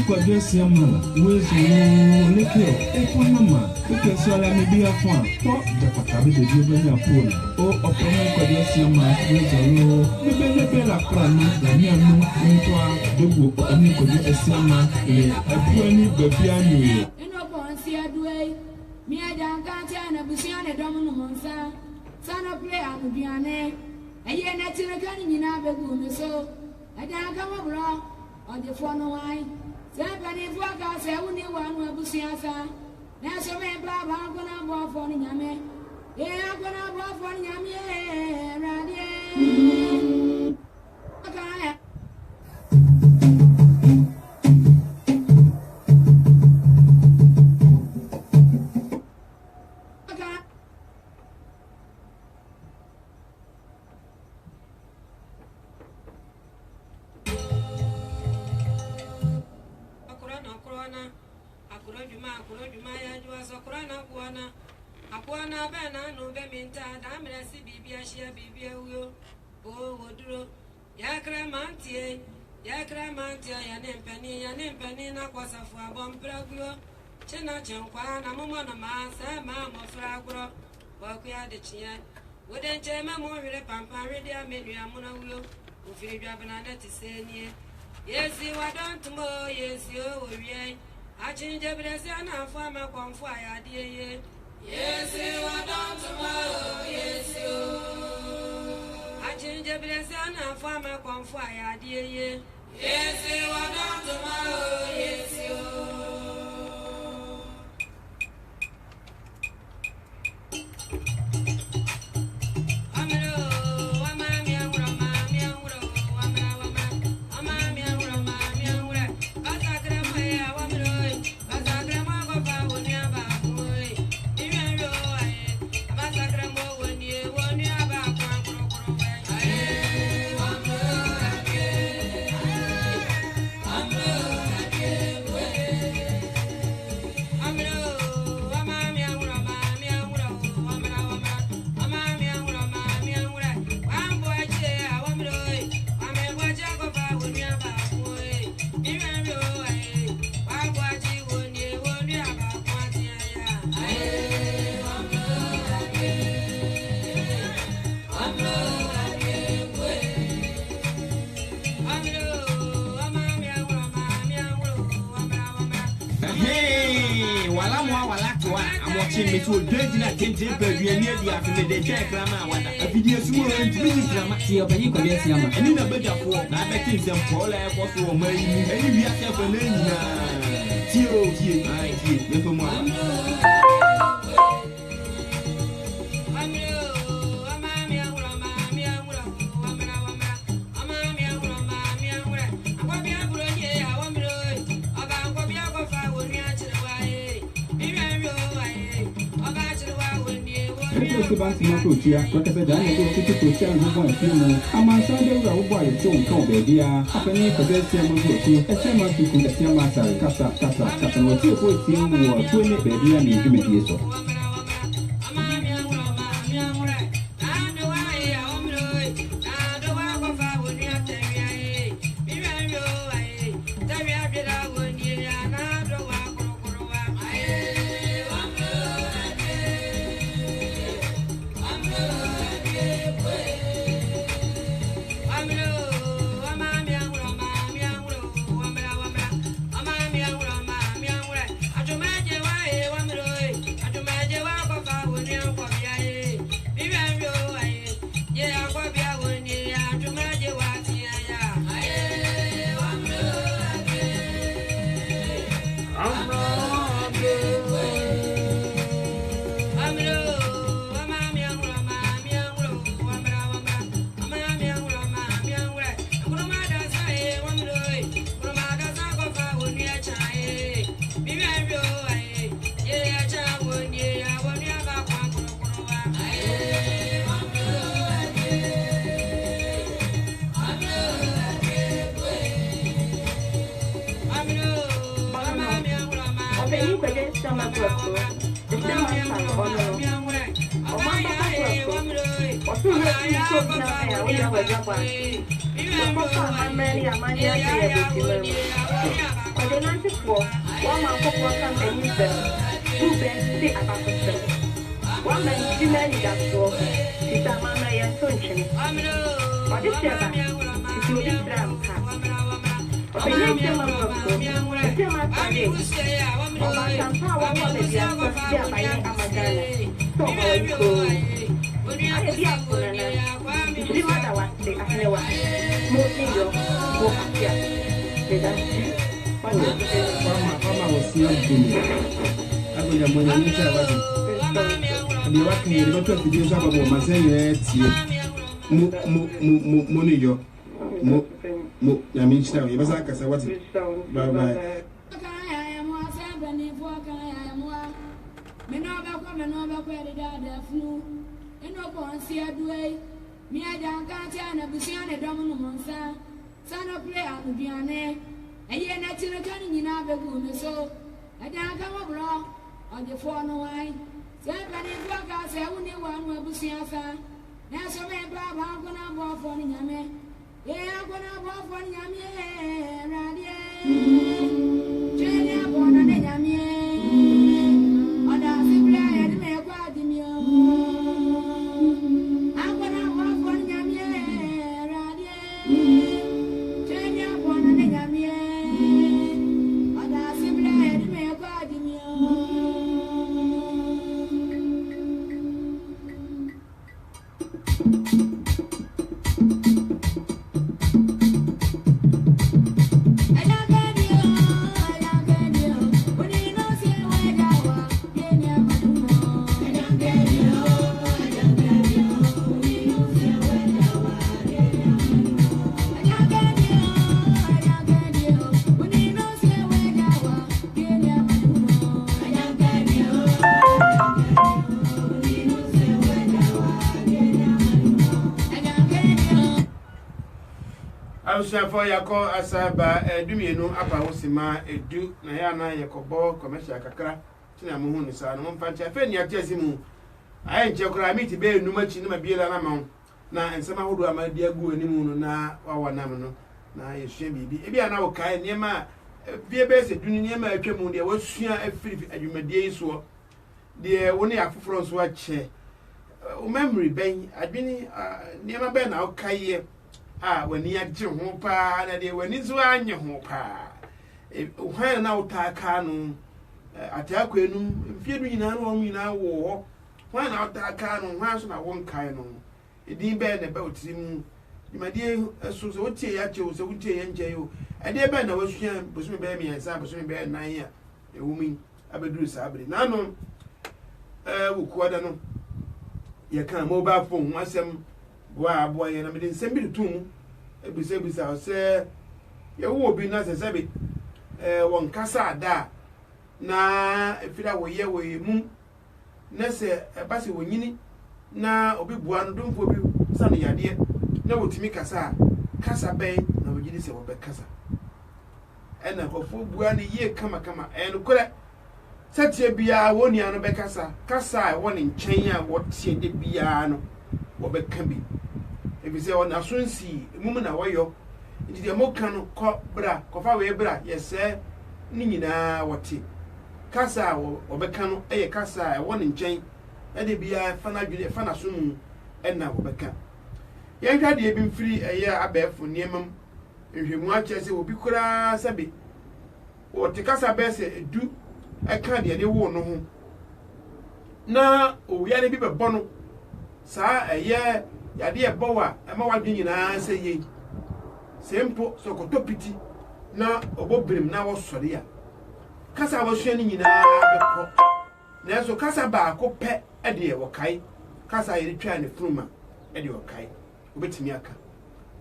Kwadwe siamala wezo lekeo efonama keke la media fon to de patabe de dio benya pole o opomo kwadwe siamala wezo bebe la prana la mianu ntwa dogo oni kwadwe siamala le abuani babia nuye eno bonsi adue mi ajanka tia na busiane domu monsa sana play amudiane eye na tinaka ni nyina begu no so ajanka mabro ode fono wai Sabani Fwaka say only one will be Siasa. Now, so many Baba are gonna walk for Yame. Yeah, I'm gonna walk for Yame. Akurojuma ya jua sokrana Akwana bena no be minta damre si bibia shia bibia uyo o woduro ya kremantie ya nempeni na kwasafu abompraguo chena chenkwa na momo na ma sa ma mo fragro wakuya de chia woden chema mo hwere pampa redi amenu amuna uyo ofiri dwabena na tisenie yesi wadontumo yesi o wie achinje bresi ana afa ma konfu ayade ye yes, you are done tomorrow. Yes, you. I change the blessing and form a confire, dear. Yes, you are done tomorrow. Yes, you. Me to Dredina Tintin per near the after the check Rama. A video small and see a penny could yes, and in a better form. I bet him some Paul air for so many. And we have a name. Zero here, I see, little more. Bansi na kuchia wakasa jana kwa kitu kuchia nguvu ya timu ama sande ura ubwa ya chou kwa bebia hapa ni kwa besi ya mungu tu esema tukungasia masa kasa wachio kwa timu wa tuene bebia ni jume yeso ɛdan ka wɔ borɔ ɔgyefoɔ no wan sɛ mpanimfoɔ ka sɛ wo ne wa no abusua sa nanso meba baako no abɔɔfoɔ no nyame yɛako no abɔɔfoɔ no nyame awurade twɛne abɔɔ no ne nyame ɔda ase berɛ a yɛde ma yɛkɔ ademio ako no abɔɔfoɔ no nyame awurade twɛne abɔɔ no ne nyame ɔda ase berɛ a yɛde ma yɛkɔ ademio for yako asaba edumienu apa hosima edu na ya na yakobo commercial kakra tina mo hu ni sa no mfa ntia fe ni atiasi mu aye nche kora mi ti be enu machi na biela na ma na ensema hodo amadi agu animu no na wawa nam no na yehwe bibi ebi ana wo kai niema bie be se duni niema atwam de wasua afiri adwumadie iso de woni afoforo so ache o memory ben adwini niema be na wo kai wani agye ho pa na de wani zo anye ho pa hwan na utaka no atakwa enum mfiedu nyina no wo nyina wo ho hwan na utaka no hwan so na won kai no edin be na be otirim dimade so so wotie ya che so wotie ya nje yo ade be na wasua bosumi be mi yansa bosumi be nan ya ewumi abeduru sabre na no wukuada no ye kan mobile phone wasem wa boy na me den sembi tumu ebisa se ye wo obi na se sebe won kasa da na efira wo ye wo mu na se ba se wonyini na obi bua no domfo bi sane yade na wotimi kasa be na wogidi se wo be kasa ena kofo bua ne ye kama en kore satie bia woni ano be kasa woni nchen a wotie de bia no wo be ka bi ebise on asonsi mum na woyo nti de moka no ko bra ko fa we bra yese ni nyina wote kasa wo be ka no eye kasa wo ne nchen e de bia fa na dwene fa na so mu na wo be ka ye hwa de bi mfiri eye abefo niemam nhwemu a chese obi kura sabe wo te kasa be se edu e ka de ne wo no ho na o ya ne bi be bono sa eye yade e bowa e ma wadwe nyina se ye sempo sokoto piti na obobrim na wo sori a kasa wo hwe ni nyina beko na so kasa ba ko pe e de wo kai kasa ye twa ne fruma e de wo kai obetimi aka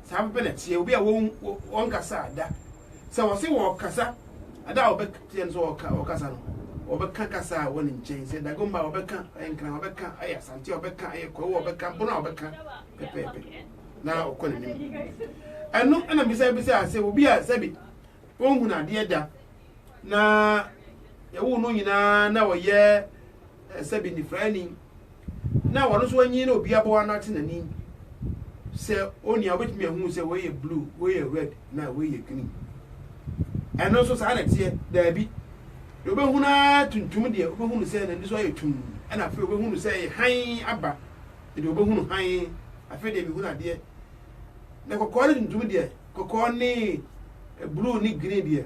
sa be na tie obi a won kasa ada sa wo se wo kasa ada obektie nso wo kasa no obeka kasa woni nchen se dagomba obeka enkran obeka aya santi obeka aye ko obeka bona obeka pepepe na okone nim eno na bisa ase obi a sabi onhu na de da na yewu no nyina na woye sabi ni frani na wono so anyi na obi abo na ate nani se oni obetimi ehun se woye blue woye red na woye green eno so sa na tie da bi obehuna tuntum de obehunu se na ndiso aye tum na afi obehunu se han aba de obehunu han afi de bi huna de na kokore tuntum de kokore ni blue ni green de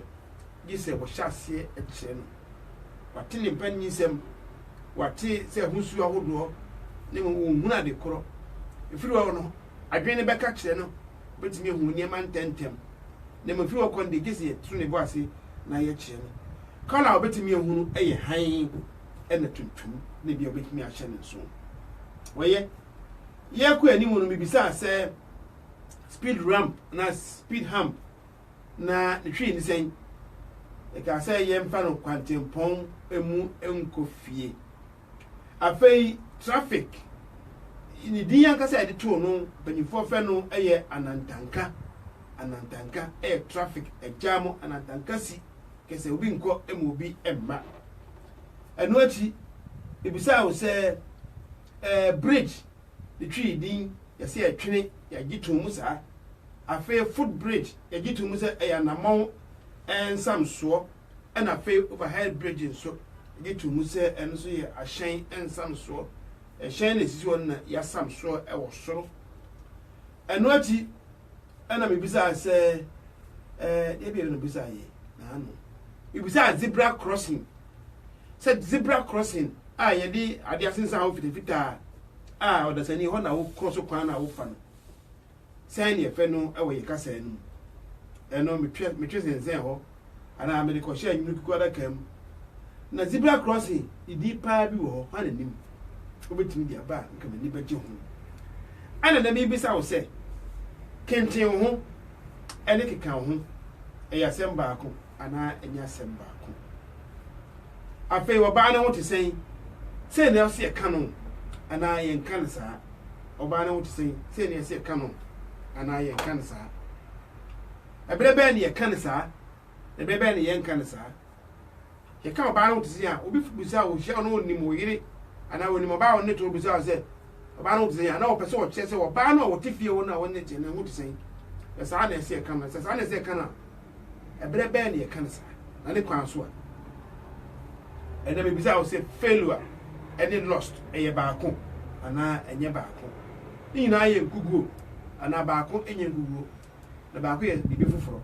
gise bo hyase e kire no wate ni panyi sem wate se husu ahodo ne huna de koro efiri wo no adwene beka kire no betimi hu niema ntentem ne mafiri wo konde gise tru ne bo ase na ye kire no kala obetimi ehunu eye han ena tuntum ne bia obetimi ahye ne so oye ye ku ani mu no bibisa se speed ramp na speed hump na ne hwe ni sen e ka se ye mfa no kwantempon emu enkofie afei traffic ni diyan ka se de to no banifo fe no eye anantanka eye traffic e jamo anantanka si kese obi nko emu obi emma eno achi ebisa wo se bridge the tree din yesi atwene ya gitumu sa afa foot bridge ya gitumu se ya namon ensam so and afa overhead bridge so gitumu se enso ye ahyen ensam so ehyen na sisi won na ya sam so e wo soro eno achi ana mebisa se ebi no bisa ye na no ibisa zebra crossing said zebra crossing yedi ade asensa ho fitafita odasani ho na wo cross kwan na wo fa no sai ne fe no e wo yeka sai no eno metwe zenzen ho ana me ko share nyunu kuko da kam na zebra crossing idi pa bi wo ha na nim obetimi dia ba nka mani baje ho ana na me bisa wo se kenten ho ene keka ho eya semba ako ana enya semba ako afei oba na wote sen se na se kanu ana yen kan sa oba na wote sen se na se kanu ana yen kan sa ebrebe ne kan sa ebrebe ne yen kan sa ye kan oba na wote sen a obi fubusa wo hia no ni mo yire ana woni mo ba won ne to busa se oba na wote sen ana wo pese wo che se oba na wote fie wo na won ne che na wote sen sa na se kan sa na se kan ebrebe ne kan sa na ne kwan so and then maybe I will say failure and lost a baako ana enye baako ni na ye gugu ana baako enye gugu na baako ye bibi foforo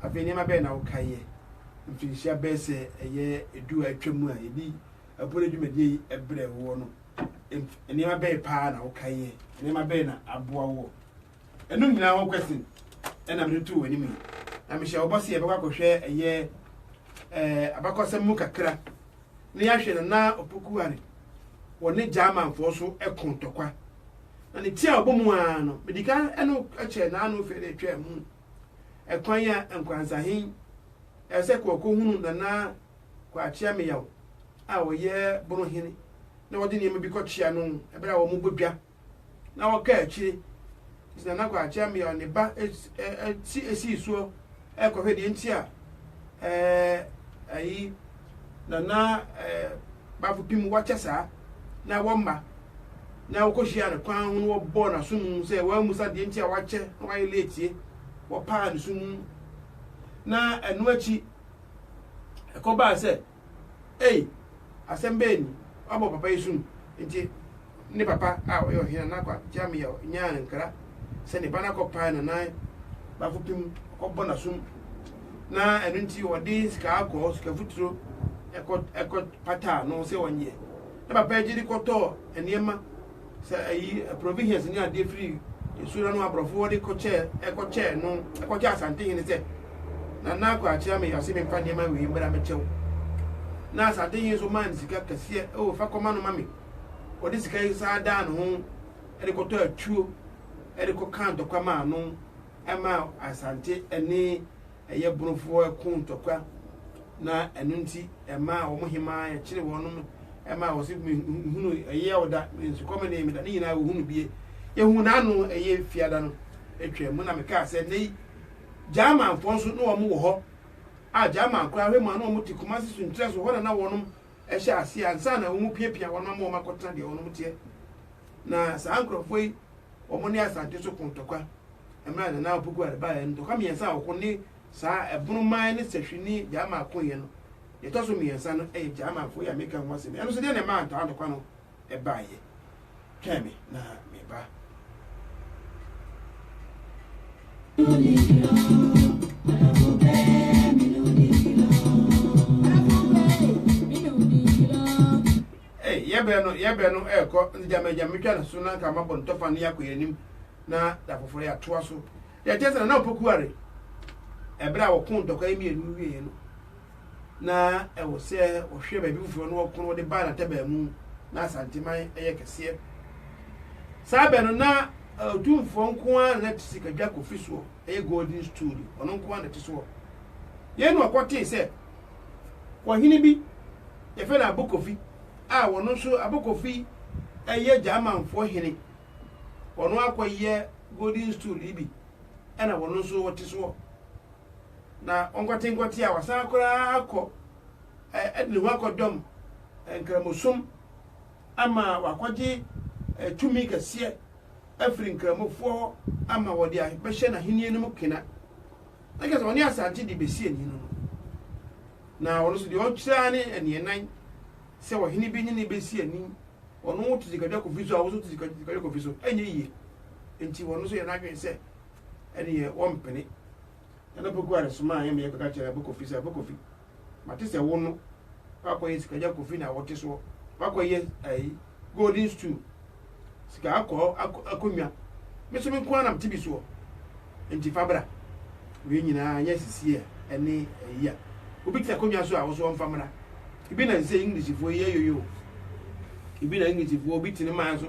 afeni ma be na wo kaye mfinhia be se eye edu atwam a ebi apore dwumadi ebre wo no eni ma be pa na wo kaye eni ma be na aboa wo enu nyina wo question ena me tu wani mi na me hye obosi e be kwa kohwe eye abakosem mu kakra ne ya hwe na opokuare woni German fo so ekontokwa na ne tia obomu a no medika eno ache na anu fere twa mu ekwan ya enkwansahin ese kwoko hunu na kwa achia me yawo a woye buru hini na wodi ne bi kochia no ebra wo mu bodwa na wo ka achi na kwa achia me yawo ne ba esi so ekohwe de ntia ayi na bafu pim wachesa na womba na wokohia ne kwan hu wo bo na sum se wa musa de ntia wache na wa letie wo pa ne sum na enu achi ekoba se asembe ni abo papa yisun nti ne papa a wo hina na kwa jami ya nyaa nkra se ne bana ko pa na bafu pim ko bo na sum na enu nti wodi sika akọ sika futuro ekọ pata no se wonye na papa ejiri koto eniema se ayi provisions ni ade free esura no abrofo wodi koche ekoche no ekoche asante hini se na akọ achia me yase me mfa niema we mbra mechew na asante hini so man sika kase fa koma no mami wodi sika isa da no ho ede koto atuo ede ko kanto kwa ma no ema asante eni eye brofo ekontokwa na enunti ema wo hima ya kire wonum ema wo si hunu eye oda nsukom na emida ni na wo hunu bie ye hu na anu eye fiada no etwe mu na meka se nei German fonso no wo mu wo ho a German kwa hwe mu na wo tikuma si suntre so ho na wonum ehye ase ansa na wo mu piepia wonum wo makotena de wonum tie na sa ankrofo yi wo mu ne asante so kontokwa emra na opugu arba ya ndo ka miensa wo konni sa ebunu man ne sehwini German akoye no ye to so miensa no German fo ya meka ho ase eno so de ne man ta andokwa no e baaye kemi na me ba yebe no eko njama mitwa na so na nka mabon tofa ne yakoyanim na da foforo ya toa so ya tese na opokuare ebra wo kun dokwa emi enu wie no na ewo se wo hwe ba bi foforo no wo de ba na taba mu na santiman eye kese sabe no na tumfo nko a na tisika dwa kofi so eye golden story ono nko a na tiso ye no akote se wo hini bi ye fe na abokofi a wono so abokofi eye German fo hini wono akoye golden stool ibi ena wono so wote so na onkwati a wasan kora akọ edle ho akodom nkramosom ama wakwaje tumi kase afri nkramofo ama wode a behye na henie no kena aka so oni asante di besie ni no na wono so de onkyira ne enenan se wo hene bi ni besie ni ono to zikadwa kofi so a wo so to zikadwa kofi so enye yiye enti wono so ye na dwen se ene ye wompene na boku are suma ye me ka kira boku fi se boku fi mate se wo no akoye zikadwa kofi na wote so akoye ai golden stew sika akonwa meso me kwa na mtibi so enti fabra we nyina anya sisi ene ya obi kita konwa so a wo so mfamra ibi na nse english fo ye yoyo ibi na english fo obi tini man so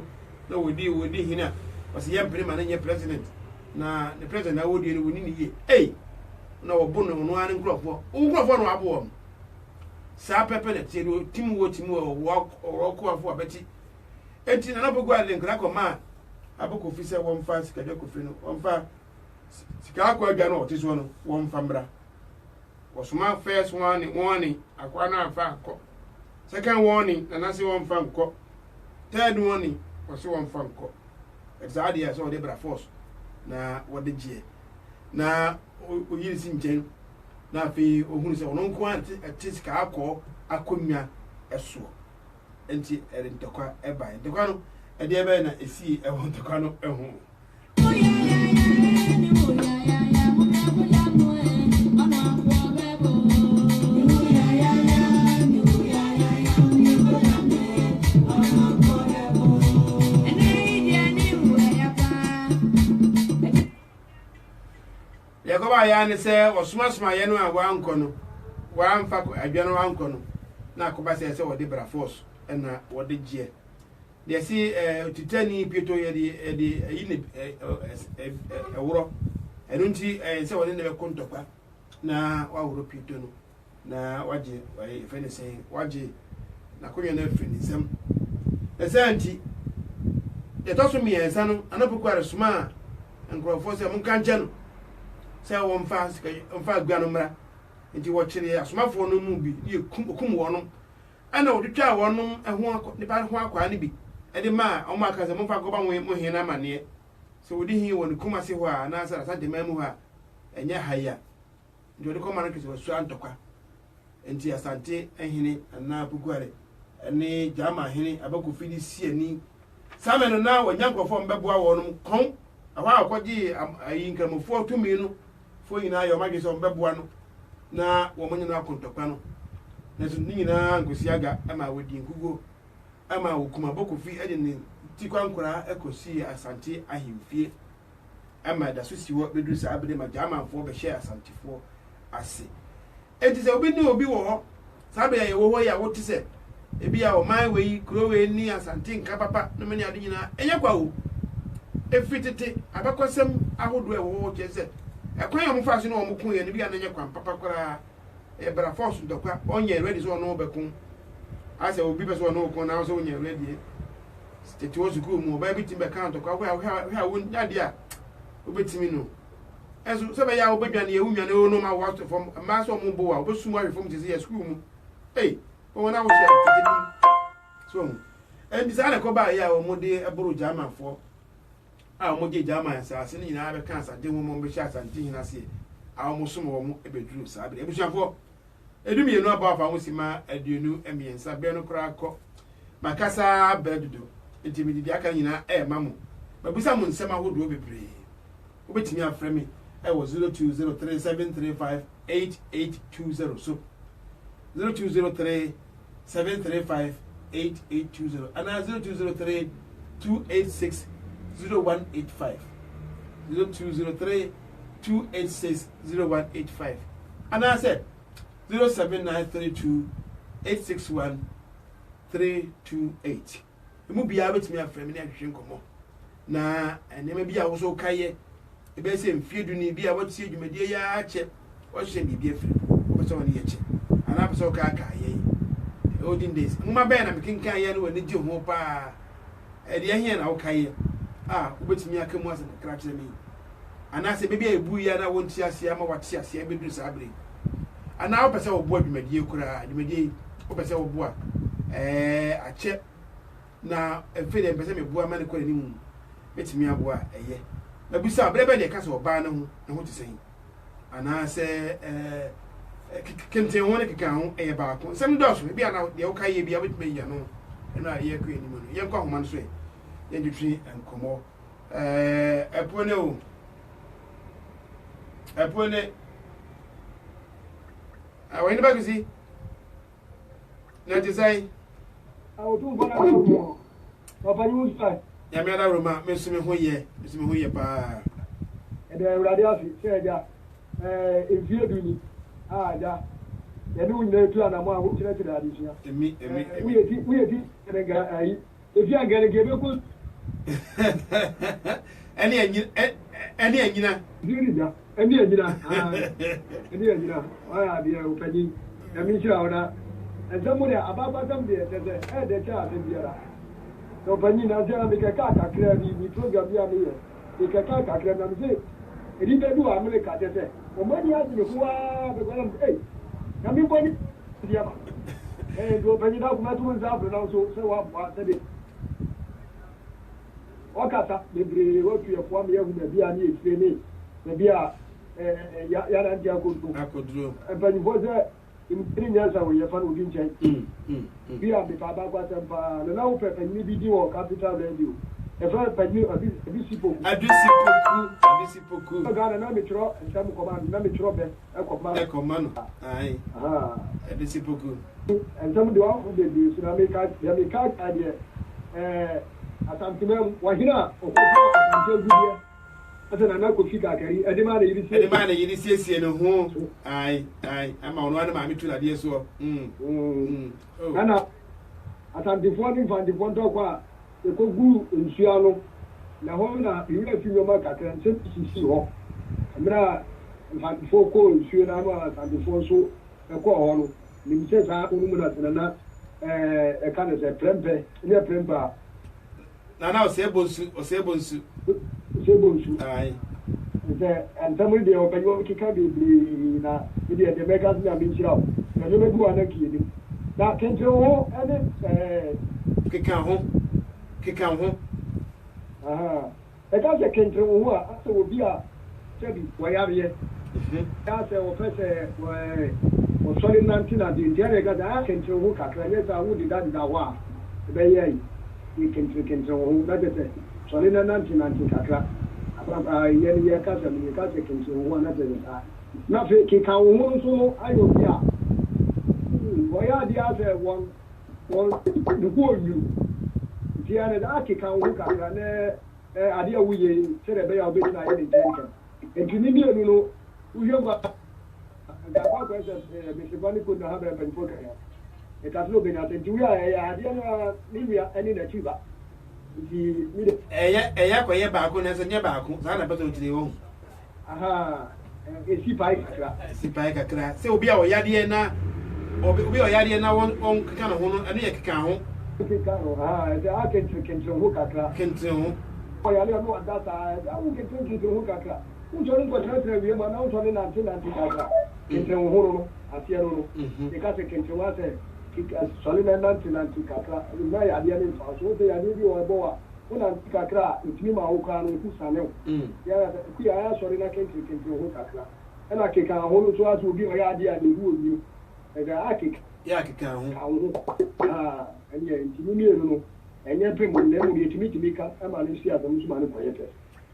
na wodi hina wase ye mpene man nye president na the president na wodi ni woni ni ye na wo bo no an nkrofo no abo sa pepe na tiru timu wo ko afo abeti enti na bogu ale nkra ko ma aboko fi se won fa sika de ko fi no won fa sika ko adwa no otiso no won fa mbra wasuma first warning akwa na fa ko second warning na nasi won fa nko third warning wasi won fa nko exactly as all the bra force na wode gie na oyiri si nchen na fi ohunu se ono nko ati sika akọ akonwa eso enti erintokwa eba ndokwa no ede ebe na esi ehun tokwa no ehun yakoba ya ne se osuma ye no agwa nkono wa mfa adwano wa nkono na akoba se wode bra force na wode gie de si titani pieto ye de yine ewro enunti se wode ne be kontokwa na wa woro pieto no na waje wa fene se waje na konye na fene sem esanti de toso mi ensa no anapoku aresuma nkrofo se mun kanche no se won fa gua no mra nti wo kire asomafo no mu bi ye kum wono ana oditwa wono eho ne ba ho akwa ne bi ede ma o ma ka se mun fa go ba mo hina mane se wodi hin won kum ase ho a na asara sa de mamu ha enye haya nti odi ko ma no kese wasu antokwa nti asante ehine na buguare ene jama hene abaku fidi siani sameno na wanyankofo mbeboa wono kon awa akwaji ayi nkramofo tumi no fo nyina yo magi so mbeboa no na wo monye na akontokwa no na so nyina ngosi aga ama wodi nkugo ama wokuma boku fi ede ne tikwa nkura ekosi asante ahimfie ama da so siwo bedu sa abede ma jama fo be share asante fo ase enti se obi ni obi wo ho sabe ya wo ho ya wo tise ebi ya o man we kuro we ni asante nka papa no mani ade nyina enye kwa wo efitete abakosem ahodo e wo jese ekwan ya mfa so no mo kun ye ne bi ya nenye kwa papa kora e bra force ndokwa onye ready so no bekun ase obi be so no kun na so onye ready tete wo zuku mu ba bi timbe kan to kwa ha wo nyade a obetimi no enso se be ya obedwane ye wunwane no ma wa from ma so mo bo wa obesumu ahwe from tese ye school mu wona wo share tete so en bisa na ko ba ya o mo de eburu jama fo a mo je jama sa ase ni na be kan sa de mo be share santi hina se a mo sumo wo mo ebeduru sa be ebusuafo edumi enu aba afa mo sima aduonu emiensa be no kra ko makasa bedudo etimi di aka nyina mamo babusa mo nsema hodo bebre obetimi afre mi was 0203735820 so 0203735820 and 020328600185 020328600185 and I said 07932861328 emu bia betimi afre mi na hwehwe nkomo na enema bia wo so kaye ebe se mfiedu ni bia wati adwumadie ya ache wo hye bibia firi wo so woni yeche ana pese ka aka ye olden days mma be na mekinkan ye no woni je ho pa e de ehia na wo kaye wo betimi akamu ase kra kire mi anase bebia ebu ya na wonti ase ama wate ase abedu sabre ana opese obo adwumadie kura adwumadie opese obo a ache na efede mpese mebu ama ne kora ni mu betimi abo a eye abisa brebe de kasa oba na ho tisen anase kente wona keka ho eye ba ko sem do so bia na de wo kai bia betimi ya no na ye kwe ni mu ye kwa homa no so ye nditwi enkomo epone o epone awani ba kisi na design awotu bana ko papa ni usta ya me da roma mesumi ho ye pa ede urade afi se ja evie duni ja ya du ne tu ana mo awo kire kire ade sia emi we ti ga ai evie agere gebe ko eni anyina diri ja eni anyina aya bi o pedi ya mi sira ona ezamu de ababa zam de tete de cha ate biara to pani na ja mi ka kra ni program ya mi ye ka kra na mi se edi be du amle ka tete o mani ya ji ko wa be ko na mi boni dia ba do pani da kuma tu za bro na so se wa ba tebe wakata bebre wotu ya kwa mi ya hu na bia ni efire ni na bia ya na dia ko tu akodro pani boze imtri nyasa wo ye fa no din chen bia be pa ba kwa tempa na na wo pepe ni bi di wo capital radio e fa pani abi sipoku ga na mi tro nsam command na mi tro be e command ai abi sipoku nsam de wa de bi so na mi ka ade asantimem wahina okofa asante gudia asana na kofi kakari edema na yiri sie no ho ai ama ono ana ma mitu na de so ana asantifo ni fandifo ntokwa ekogu nsuano na ho na yura fi nyoma kakra nse sisi ho amra fandifo ko nsuo na ma asantifo so ekọ ho no nimse sa onu mu na tena e kana se prempe ne prempa na osebonsu ai antamu de o kanyo kika bibli na media de megas na minchira na yo megu ana kiyedi na kenjo ho ene kika ho e ka se kenjo ho a ase obi a sebi wayariye ya se o pese o sori nanti na de dia ga da kenjo ho kakra ye sa wo di da wa be ye ni kenjo ho da de sori nanti kakra yẹn yẹ kásẹ̀ mi kásẹ̀ kìntì owó náà tẹ̀lé ta náà fi kíkà owó nso ayọ̀ bí a wọ́n yá di afẹ́ wọ́n dùkú òyù tí a nẹ̀ dá kíkà owó kàkà ní adé awuyè sẹ́dẹ̀ bẹ́yà ọbẹ̀ tí a yẹ ní jẹ́ǹkẹ̀ ètù ní bíyẹn nínú wúyẹ́ gba àgbà kọ́ ẹsẹ̀ mẹsìlẹ́fà ní kò náà ha bẹ̀rẹ̀ pẹ̀lú kẹ̀yà ìtàsí obìnrin àtẹ̀jú wíyà ẹ̀yà adé náà níwìyà ẹni nà tìbà eya kwa ye baako na se nye baako za na beto tire wo si pai kakra se obi a oyade na obi oyade na won keka na ho no anu ye keka ho de akentro ho kakra kentro ho oyade no adata awu kentro ho kakra unjori ko tra wie ma na unjori na kakra kentro ho no atia no e ka se kentro wa se soli na nanti kakra na ya dia ni fa so te ya ni bi o boa una kakra utimi ma ho kan no kusane ya ku ya soli na kentro ho kakra ena ke kan ho no so aso bi o ya dia ni hu oni e ga akik ya kika ho enya ntimi mi no enya pe mo le mo bi timi ka ama ni si adam so ma ni koyete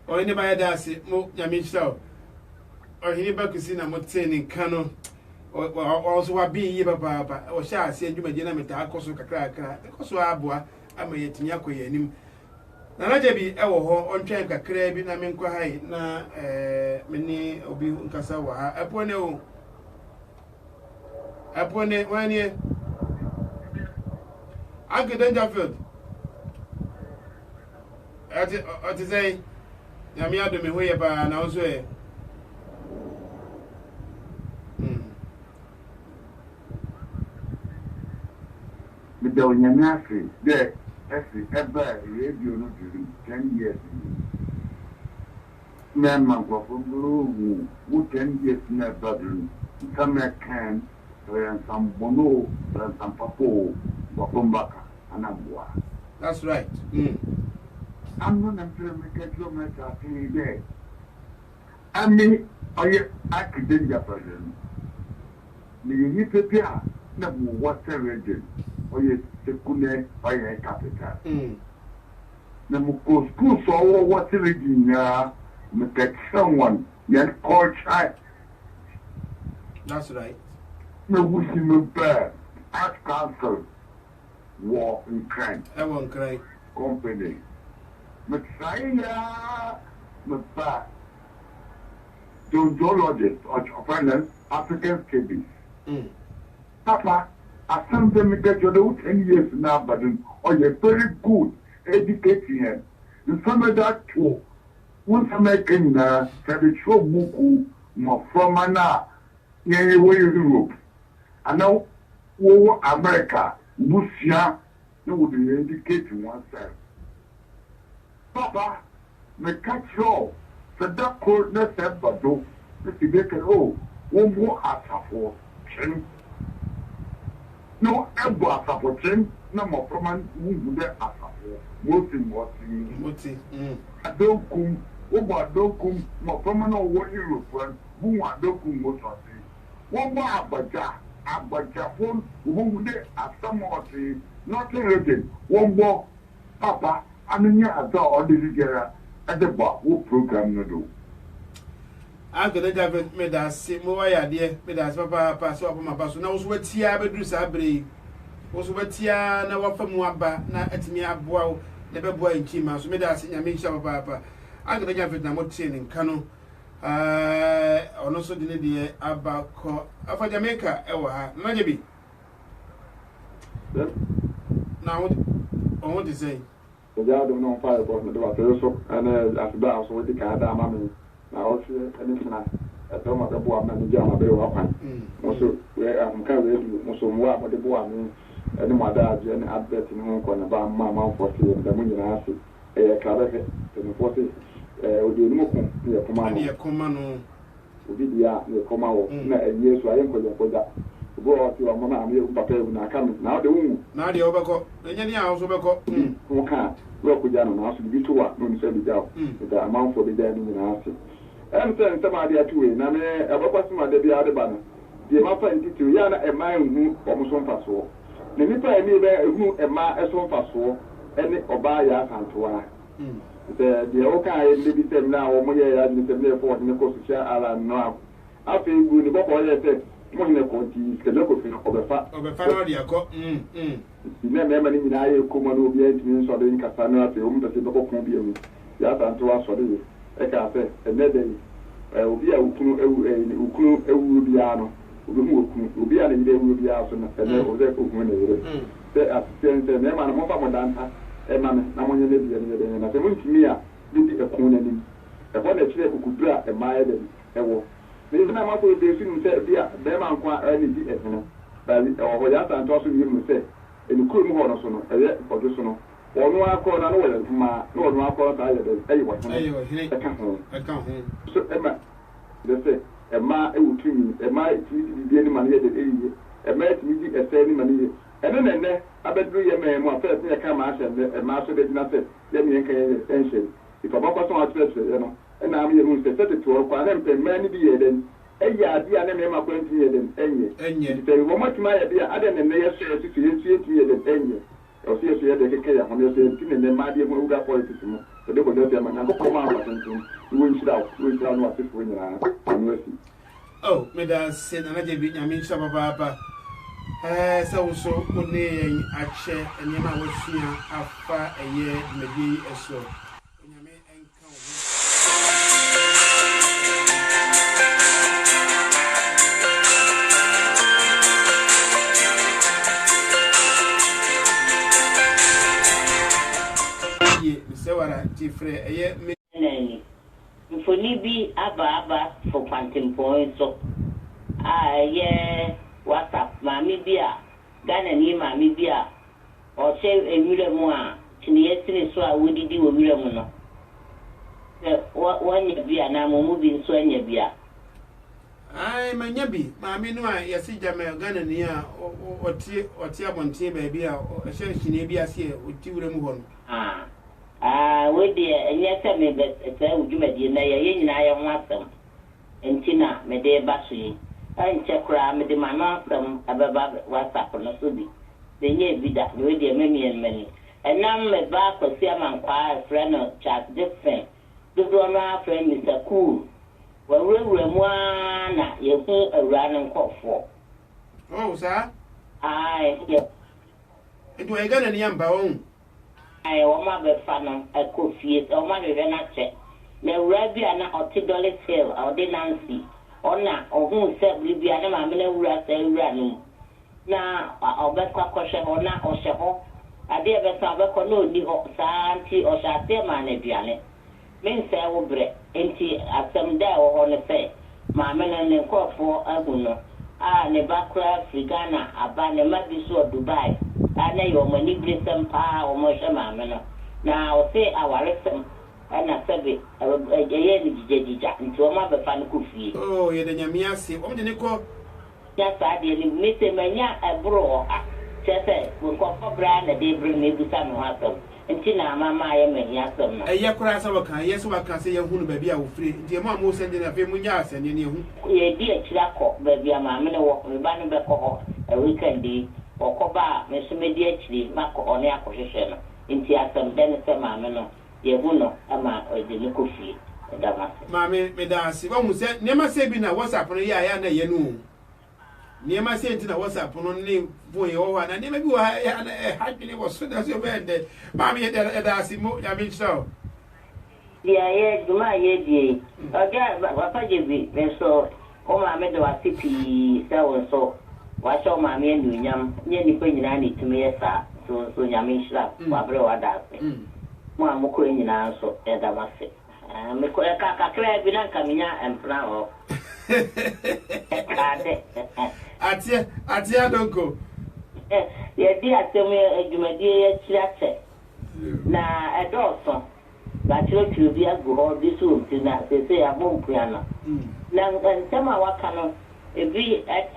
o ni ba ya da se mo nyame nshira o hini ba kusi na mo teni kano also wa bi ye papa o sha ase adwuma je na meta akoso kakra akoso aboa ama yetinya koye anim na naje bi e wo ho ontwen kakra bi na menkwa hai na meni obi nkasa wa ha apone wani Dangerfield ati say nyame adome ho ye ba na so e the Onyamasi, there, ever radio no during 10 years. man from blue, who 10 years in a bedroom, some can, and some bono, and some papo, Wakumbaka, and Abua. That's right. I'm not going to make a matter any day. I mean, I could do your president. The Ethiopia, never was a region, or you secune or a capital. Namuko school so what's a region, make someone, yet call child. That's right. No wishing no bad. Art council, war in crime. I won't cry. Company. Messiah, Messiah. Don't zoologist or finance African scabies. Papa, I sent them get your 10 years now, but you're very good educating him. The summer that too. Once American, said the show Muku, more from Mana, near Europe. I know, America, Busia, you would be educating oneself. Papa, me catch you. Said that coldness said, but do, Mr. Baker, one more answer for Chin. No, ever answer for Chin, no more from an who there answer for. Moti. I don't come, don't come, more from an old European, who I don't come, what I say. One more Abaja phone, who there are some more say, not a one more, Papa, I mean, I saw all this together. At the bar, what program you do? I'm going to have made us see more idea, made us papa pass up my pass. Now, what's here? I do Sabri. Was what here now from Wamba, now at me a bow, never boy in Chima, so made us in a mention of papa. I'm going to have it now, what's in Cano. On also the idea about for Jamaica, Najabi. Now, what is saying? The yard don't know fire for the water, and as the with the car, mammy. Now, also, anything I don't want to go up and jam a bit of one. Also, where I'm carrying most of what the boy means, and my dad, and I bet in Hong Kong about Mamma 40 and the moon acid, a claret, and 40, would be no command, would be the command, years I am for that. Go out to your mamma and you papa when I come now the wound. Now the overcoat, any house overcoat. Who can't work with Jan house to be to work when you send it out with the amount for the dead in the house. And then some idea to it. Now, a person might be out of banner. The mapper into Yana and my who almost on fast war. The nipper and me there who a ma as on fast war, any Obaya and to the okay, maybe them now or more than the therefore in the coast of Shah Alan now. I feel good about all that. Money conti, the local thing of the fat of a family. Never in I come on the 8 minutes or the Casana, the home that the book can be in. Yes, and to us for this. I can say, and then will be a Urubiano, will be an idea will be out and then will there cook when they assistant and them and Mohammedan, and man, no one and I think me, did a coon upon a chair who could drag a mile and the amount of the film said, them and quite early, or what and toss you say, and you couldn't hold us on a or just no. Or no, I call another my no, I call I come home. So, Emma, they say, a ma, it will treat me, a ma, it will be any money at the age, a ma, it will be a selling money. And then, I bet you, man, my first year come out and a master did not say, let me encourage attention. If I bought so much, you know. And I'm going to set it to a many be then. A yard, the enemy are going to hear them, and yet, say, well, much my idea, other than they are saying to hear them, and yet, or see if you had a care on your same thing, and then my dear Muga politics, but they will let them and come out and you went out, what this winner. Oh, may I send another bit? I mean, some of Papa. So, only a chair and Yama was here after a year, maybe a so. Mfoni bi aba for quantum points so WhatsApp mami bi a Ghana ni mami bi a o se ewure mu a tini yetini so a wodidi wo wure mu no One year, and I'm moving so any beer. I may be, Mammy, no, I see Jamel Ghana near or Tiabon tea, baby, or a shell she may be as here with 2 1. Wait there, and yes, I may bet a fair would you make the Nayan I am want them. And Tina, my dear Bashley, and Chakra, me the man some above what's up on the Sudi. The year be that with the many and many. And now my back for Siaman choir friend of Charles different. The drama friend Mr. Cool. Well, we were one, you think a run and call for. Oh, sir? Yes. It was a gun and yam bone. I want my fan a cool feet or my revenue. Now, Rabbi and $40 sale or the Nancy. Or not, or who said Libya and I'm in a running. Now, I'll bet a question or not or sheho. I dare bet some work or no, the Santi or Shate man a piano. Men say, oh, bread, empty at some day or on the fair. My men and the court for Abuno. Nebakra, Frigana, Abana, Mabiso, Dubai. I know your money, some power or Moshe Mamma. Now, say our lesson, and I said it, a year jack into a mother fan coffee. Oh, you're the Yamiasi, what did you call? Yes, I did, Mr. Mania, a bro. Just say, we'll call for brand a day bring me to some hassle. And Tina, Mamma, I am a yasum. A yakras of a can, yes, I can say a wound baby, I will free. Dear Mamma sending a family yas and you, dear Chilako, baby, I'm a man walk with Banner a weekend day, or Coba, Mr. Mediately, Marco on the acquisition. In Tiasam, Dennis, Mamma, Yavuno, Ama, or the Lukufi, Mammy, Medasi, almost said, never say, what's up on the Yana, you know. Near my saying to what's up on the boy or one, and never go I was so that's your bed. Mammy, I mean, so. Yeah, my year, again, Papa Jibby, and so, oh, I made a city, so and so. Watch all my men do yam, nearly putting I need to me, so Yamin slap, Barbara, that's it. One more queen in answer, and I must say. I'm a crab in Camina and Brown. Atia don't go. Yeah, dear, tell me, you may dear chat. Now, a dog, but you be a good this room tonight. They say a bomb piano. Now, and some of what kind of be at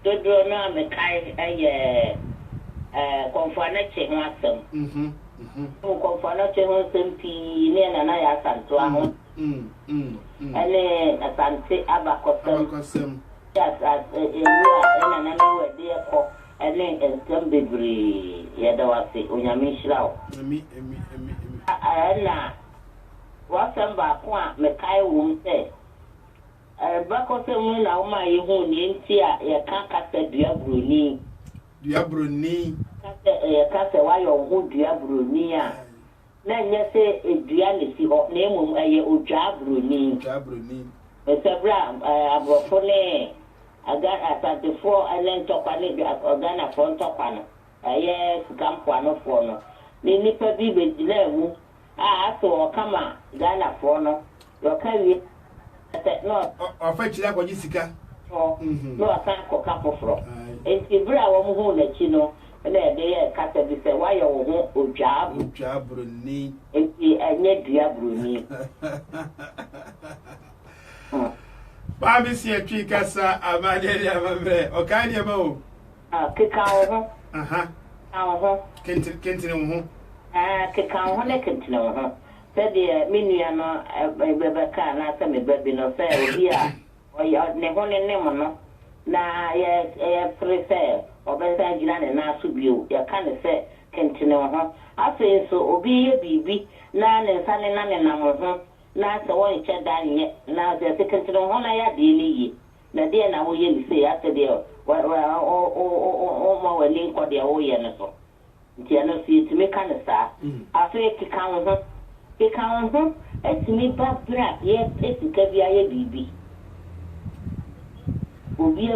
the drone, the kind of conformity, awesome. Conformity, SMP, and I asked to our and Asante Abacosum. Yes, as another dear for a link and some baby. Yadawasi, Unyamishlau. Anna, what's some Bakwa, Mekai won't say. Bacosum, now my own Yentia, a cancer, Diabruni. Diabruni, Casa, why your wood Diabrunia. Then you say a duality or name a Jabruni. It's a bram, a brofone. I got at the 4 island top on it, Ghana front top on. Yes, camp one of one. The nipper be with the level. I saw a come on, Ghana for your carry. I said, no, or fetch that what Jessica. No, I can't cook up from. It's the brow who let you know. And then they cut a bit. Why you won't job, Bruni? It's the Diabruni. Bobby, see a tree cassa, a man, or kind of mo. Kick out, Kenton, kick out, Kenton, said the Miniano, a Rebecca, and I said, baby, no fair here, or you're never name. Now, yes, a free fair, or better, you and I should be, you can't say, Kenton, I say so, be a baby, none and sunny none and I'm now so one chat down yet. Now there's a second to the one I had daily. Now, dear, now we say after the more link or the old year. Jenna see to me kind of star. I say, kick out her. Kick out her. It's me back drap. Yes, it's a caviar baby. Will be a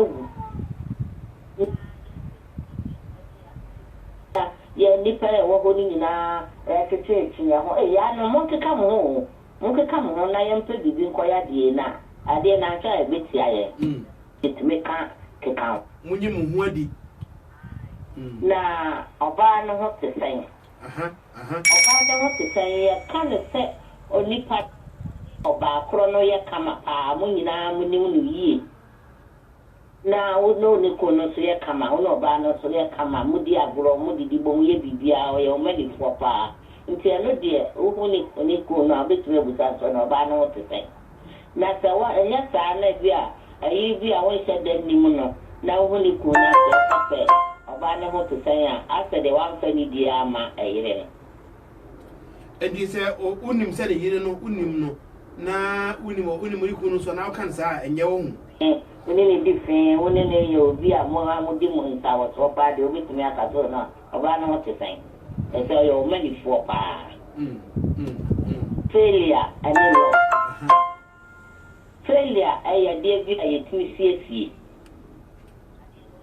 yeah, nipper or holding in a church. Yeah, no more to come home. Monkey come on, I am pretty being quiet, Diana. I dare not try a bit here. It may can't kick out. When you move, Woody. Now, Oba know what to say. Oba know what to say. I can't say only part Oba krono ye kama pa mo nyina mo nim no yie. Na wo no ne ko no so ye kama wo no ba no so ye kama mo di agro mo di bom ye bibia o ye o mani fo pa. Nti eno de wo ne ko no abetime busa so no ba no tete. Na se wa enya sa na bia ayi bia wo se de nim no na wo ne ko na se afa oba ne ho tete ya ase de wan fa ni di ama ayire no. Edi se unim se de yire no unim no na unim iku no so na kan sa enye wo hu ni different woni ne yo bi a mo di mo nta wo so pa de obi tumi aka so na oba na wo tesen e se yo many for pa failure and no failure ay de bi ay tumi siesie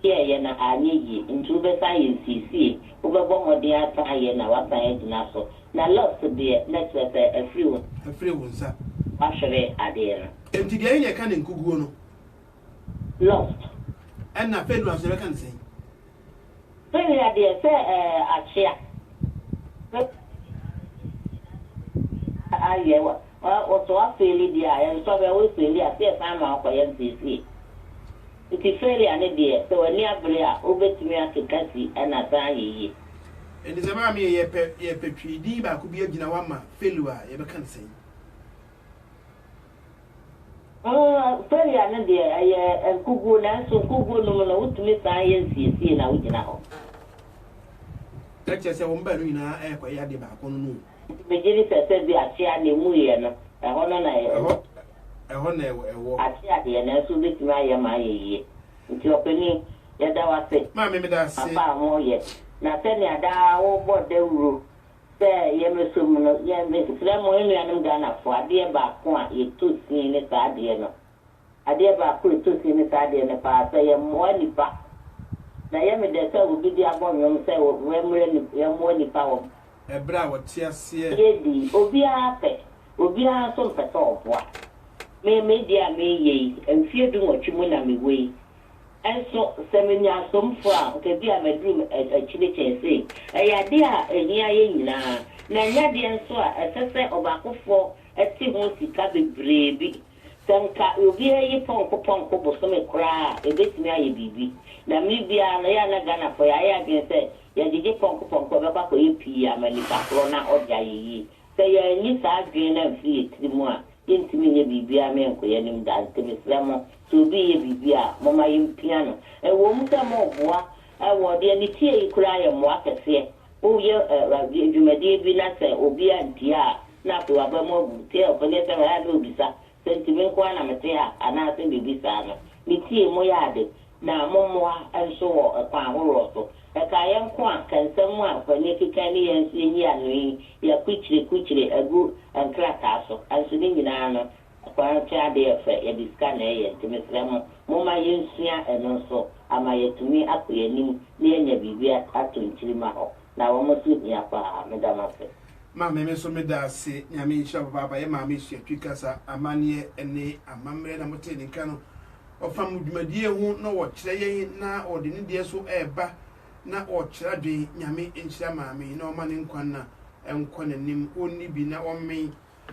ye na anyi ntu be science sie wo be bo mo de ata ye na wa science na so na lost de next a free one sa Ashre adere. Enti de yen kan nkuguo no. Lost. And na failure as you can say. Failure de say achia. Ayewa. O so afeli dia en so be we feli ase sama akoye nsisi. Iti failure ne de so ani abre a obetumi akekasi na san yiyi. Enti se ma me ye petwidi ba ko bi agina wa ma failure ye be kan say. Failure ne de aye kugu na so kugu no na utumi san ye nsisi na ugina ho. Lecture se wo mba no nyina kwa ya de ba ko no. Bejiri sese bi achia ne mu ye no. Eho no na eho na ewo. Achia de na so betumi aye ma ye. Nti openi ya da wa se. Ma me da se. Apa mo ye. Na se ni ada wo bode wuro. Se ye mesom no ye me sira mo enu anum ga na fo ade ba ko a ye to sin ni sa ade no. Ade ba ko to sin ni sa ade ne pa se ye mo ni pa. Na ye me de se obi di abon yom se we mure ni ye mo ni pa wo. Ebra wo ti ase. Ye di obi a pe. Obi a so pe to obo a. Me dia me ye enfie du mo twimu na me we. Enso semenya somfo a nke bia madrum achire chense eyade a ehia ye nyina na nyade enso a esese obakofo eti ho sika bebrebi sanka obi ayi ponko bosome kra ebetimi aye bibi na mi bia na ya na gana fo ya ya gense ya dije ponko be kwa ko yepi amani pakro na oja yi se ya nyi sa adwen na mfi etirimu a yentimi nye bibi amenko yanim da ntemi sremo so bi ye bibia mama yimpiano e wo mu se mo boa e wo de ni tie ikura ye mo akese o ye dwumade bi na se obi antia na to aba mo bu tie o ne se ra do bisa sentiment kwa na mete ha ana se bibi sa no ni tie mo ya de na mo mo enso wo kwa horo so e ka ye nko a kansam a kwa ne kika ni ye nso yi anu ya kuchire agu ankrata so anso ni nyina no kwa cha de efe ya diska na ye ntimesremo mo ma yensua eno so ama yetumi akoyanim na yenya bibia atonchirima ho na wo mo su ya pa medama fe ma me so meda se nyame isha baba ye ma me hia twikasa amane ene amamre na moteni kanu ofam dwumadie hu na wo kire ye na ode ne de so eba na o kire dwen nyame enhyira maame na o ma ne nkwan na enkwa nanim onni bi na o me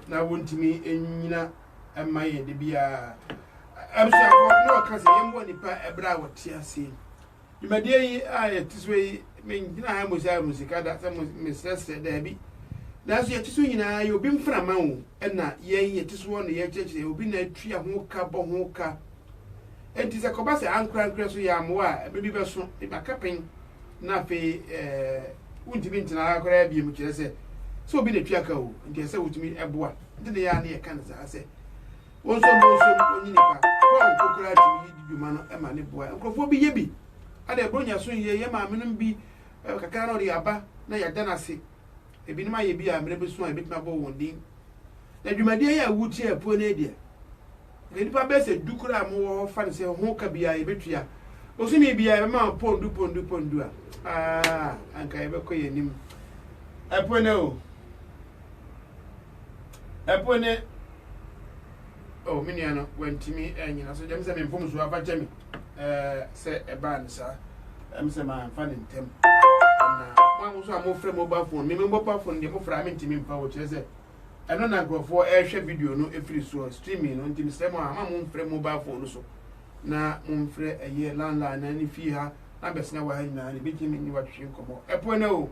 na wontimi enyina ama ye de bia amsa ko no ka se yembo nipa ebra wote ase dwumadie yi a yetiswe me ngina ha musika da se mesese da bi na so yetiso nyina ye obi mframa wo na ye yetiso no ye kyekye obi na atua ho ka bo ho ka enti se ko ba se ankra so ya mo a bebi beso e ba kapen na fe untimi ntina akora bi mu kyerɛ sɛ so obi na twa ka o enti sɛ wutumi eboa enti ne ya na ye kan sa sɛ wonso onyi nipa ko kokora timi dwuma no e ma ne boa nkrofo bi ye bi ada bronya so ye ma menum bi kakra na ori aba na ya dana se ebi nima ye bi a mre beso a betima bo wondin na dwumadie ya wuti e po na dia nipa be se dukura mo wo fa ne se ho ka bia ye betua osumi bia e ma pondu a anka e be ko ye nim epo ne o epo ne o minia no wantimi anyina so dem se me mfom so afa jemi se e ba nsa se ma fa ne ntem na mo so amofre mobile phone me mobile phone de mo fra me ntimi mfa wo kire se ɛno na nkurɔfoɔ ɛrehwɛ video no ɛfiri so streaming no nti mesrɛ mu a ama momfrɛ mobile phone no so na momfrɛ ɛyɛ landline na ne fie ha na bɛsena wɔ ha nyinaa ne bɛtumi ni watwehwe nkɔmmɔ ɛpo ne o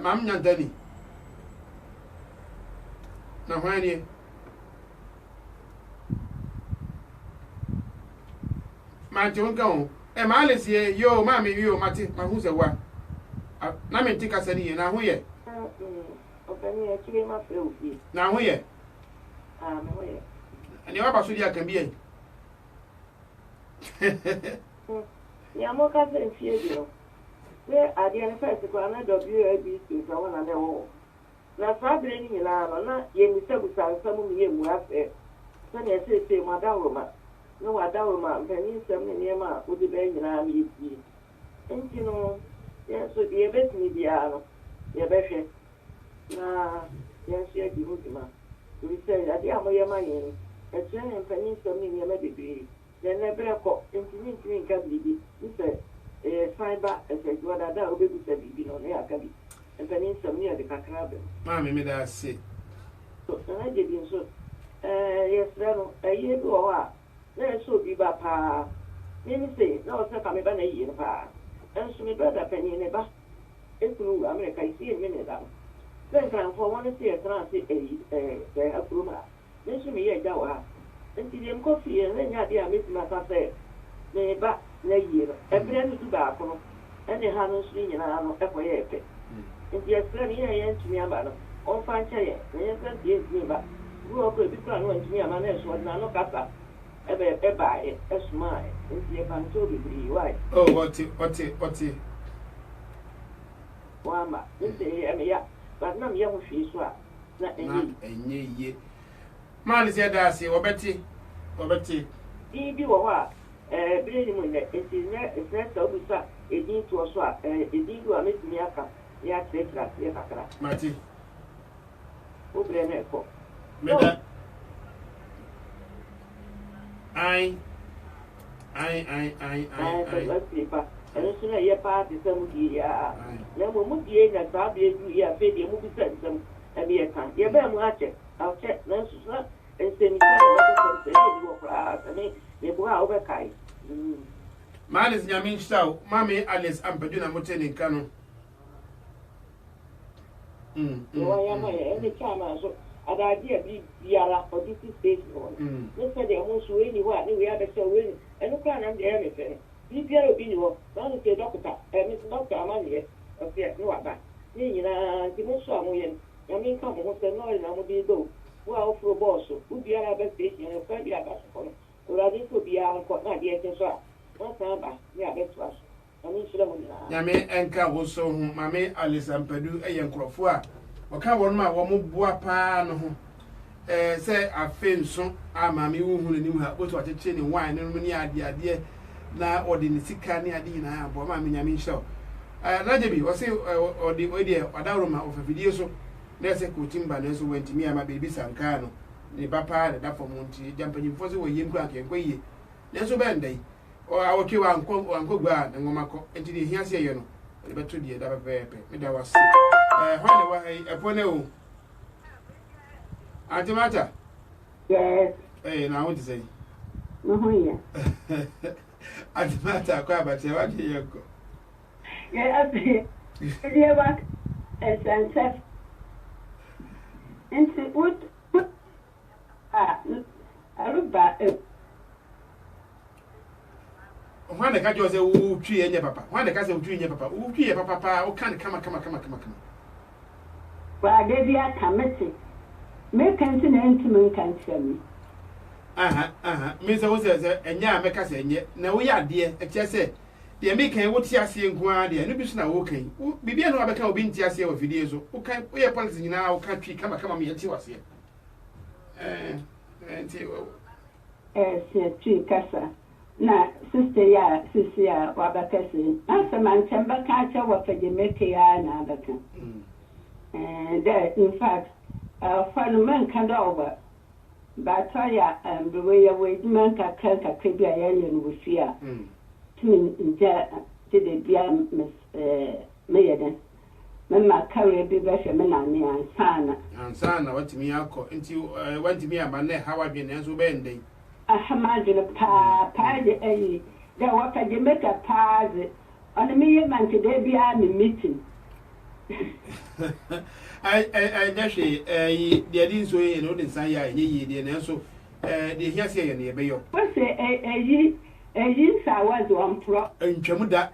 mam nyantani na hwan nie mante wonka ho maalesie yo maame yo mate mahu sɛ wa na mente kasa ni ye na ho ye opani e kire ma fre obi na ho ye me ho ye ani wa ba so dia kan bi ye ya mo ka se fie bi no se ade ne first ko na WABC so wona ne wo na fabre ni nyina no na ye mi se busa nsam mi ye mu afe se ne se ma da wo ma no wa da wo ma mpani nsam ne ne ma wo de be nyina mi yi enti no so the best media no ye behwe na ye share di huduma we say that ya mo ye ma yin e tren empani so mi ye ma bebe ye na bre ko intini nka bibi ni say fiber e se gwa da obebu se bibi no na aka bi empani so mi ye de kakra be ma me da se so na je bi so yes no ye bi o wa na so bi ba pa ni say na o se ka me ba na yi no pa and so my brother penny in a bath. It's blue America, I see a minute down. Then for one to see a transit a pluma. Then she me a jawa. And see them coffee and then I miss my say. May back the year. Every end to back and the Hanon swing and I know FYP. And the Australian here to me about all fine chair. And yes, that is me back. Grew up with people went to me a man else was not look up. Ever buy a smile. And see a panto be right. Oh, what Wama, ya, but nam young fish wa. Not any ye. Man said, I say, Betty. If you are, bringing when it is not so with a deed to a swap, a deed to a Miss Miaka, ya take that, Yakaka. Marty. Ubreneko. I. And so your party some year. Never would be in a Sabia, you are fed, you will be sent them and be a can. You better watch it. I'll check Nancy and send me you go over Kai. Man is Yamin Shaw, Mammy Alice and Paduna Moten in Cano. Any time I saw an idea be Yara or this is stage on. Look at the most anywhere, we have a show winning, and look at anything. If you are opinion, don't say doctor, Miss Doctor Amania, of the no about. You know, the most of them, I mean, come on, the noise, I will be do. Well, for a boss, would be a best station and find the other one. Or I think would be our court, not yet, and so. What's number? Yeah, that's what. I mean, Yame and Cabo so, Mammy Alice and Padu, a young crofua. Or can one my woman bois pan. Say, I feel so. I'm a me who knew her, what a chain in wine and many idea. Na ordinary sika ni adi na abo ma menya mi show na jebi o se o di o dia adaroma of video so na se ko timba na so wantimi ama baby sanka no ni papa da for monti jampanyi fo se wo yem kwa ke kwaye na so be ndai o awoke wa anko gba na ngomako enti ni hia se ye no e beto die da pepe me da wase hwane wa epone o antimata yes na what to say no hoya Admata kwa bate wadi yako. Yeah, I see. What? Essence. Into what? I look back. When the cat was a tree and your papa. When the cat was tree and your papa. Who tree your papa? Oh, can't come. Well, I gave you a committee. Make continent to me can't tell me. Mr. Wozers, and ya make us and yet. Now we are dear, a chessy. The American would see us in Guardia, and it's now okay. Maybe I know I can't be in Tiasia of videos. Okay, we are policy in our country. Come on, me and see us here. Tree Cassa. Now, sister, ya, Wabakasi. Answer man, Chamber can't tell what you make here and Abakan. And that, in fact, for man can't over. But I the way away, man can be a alien with fear. To the dear Miss Maiden. mema carry bi be hwe me na ne ansana watimi akọ nti wantimi aba na ha wadwe ne nso be ndai ahamajele pa de ayi da waka de make a pause on me ye man today be am meeting I dashi the adin so ye no den san ya ye de ne nso de hia se ye ne be yo what say ayi sa was one pro ntwam da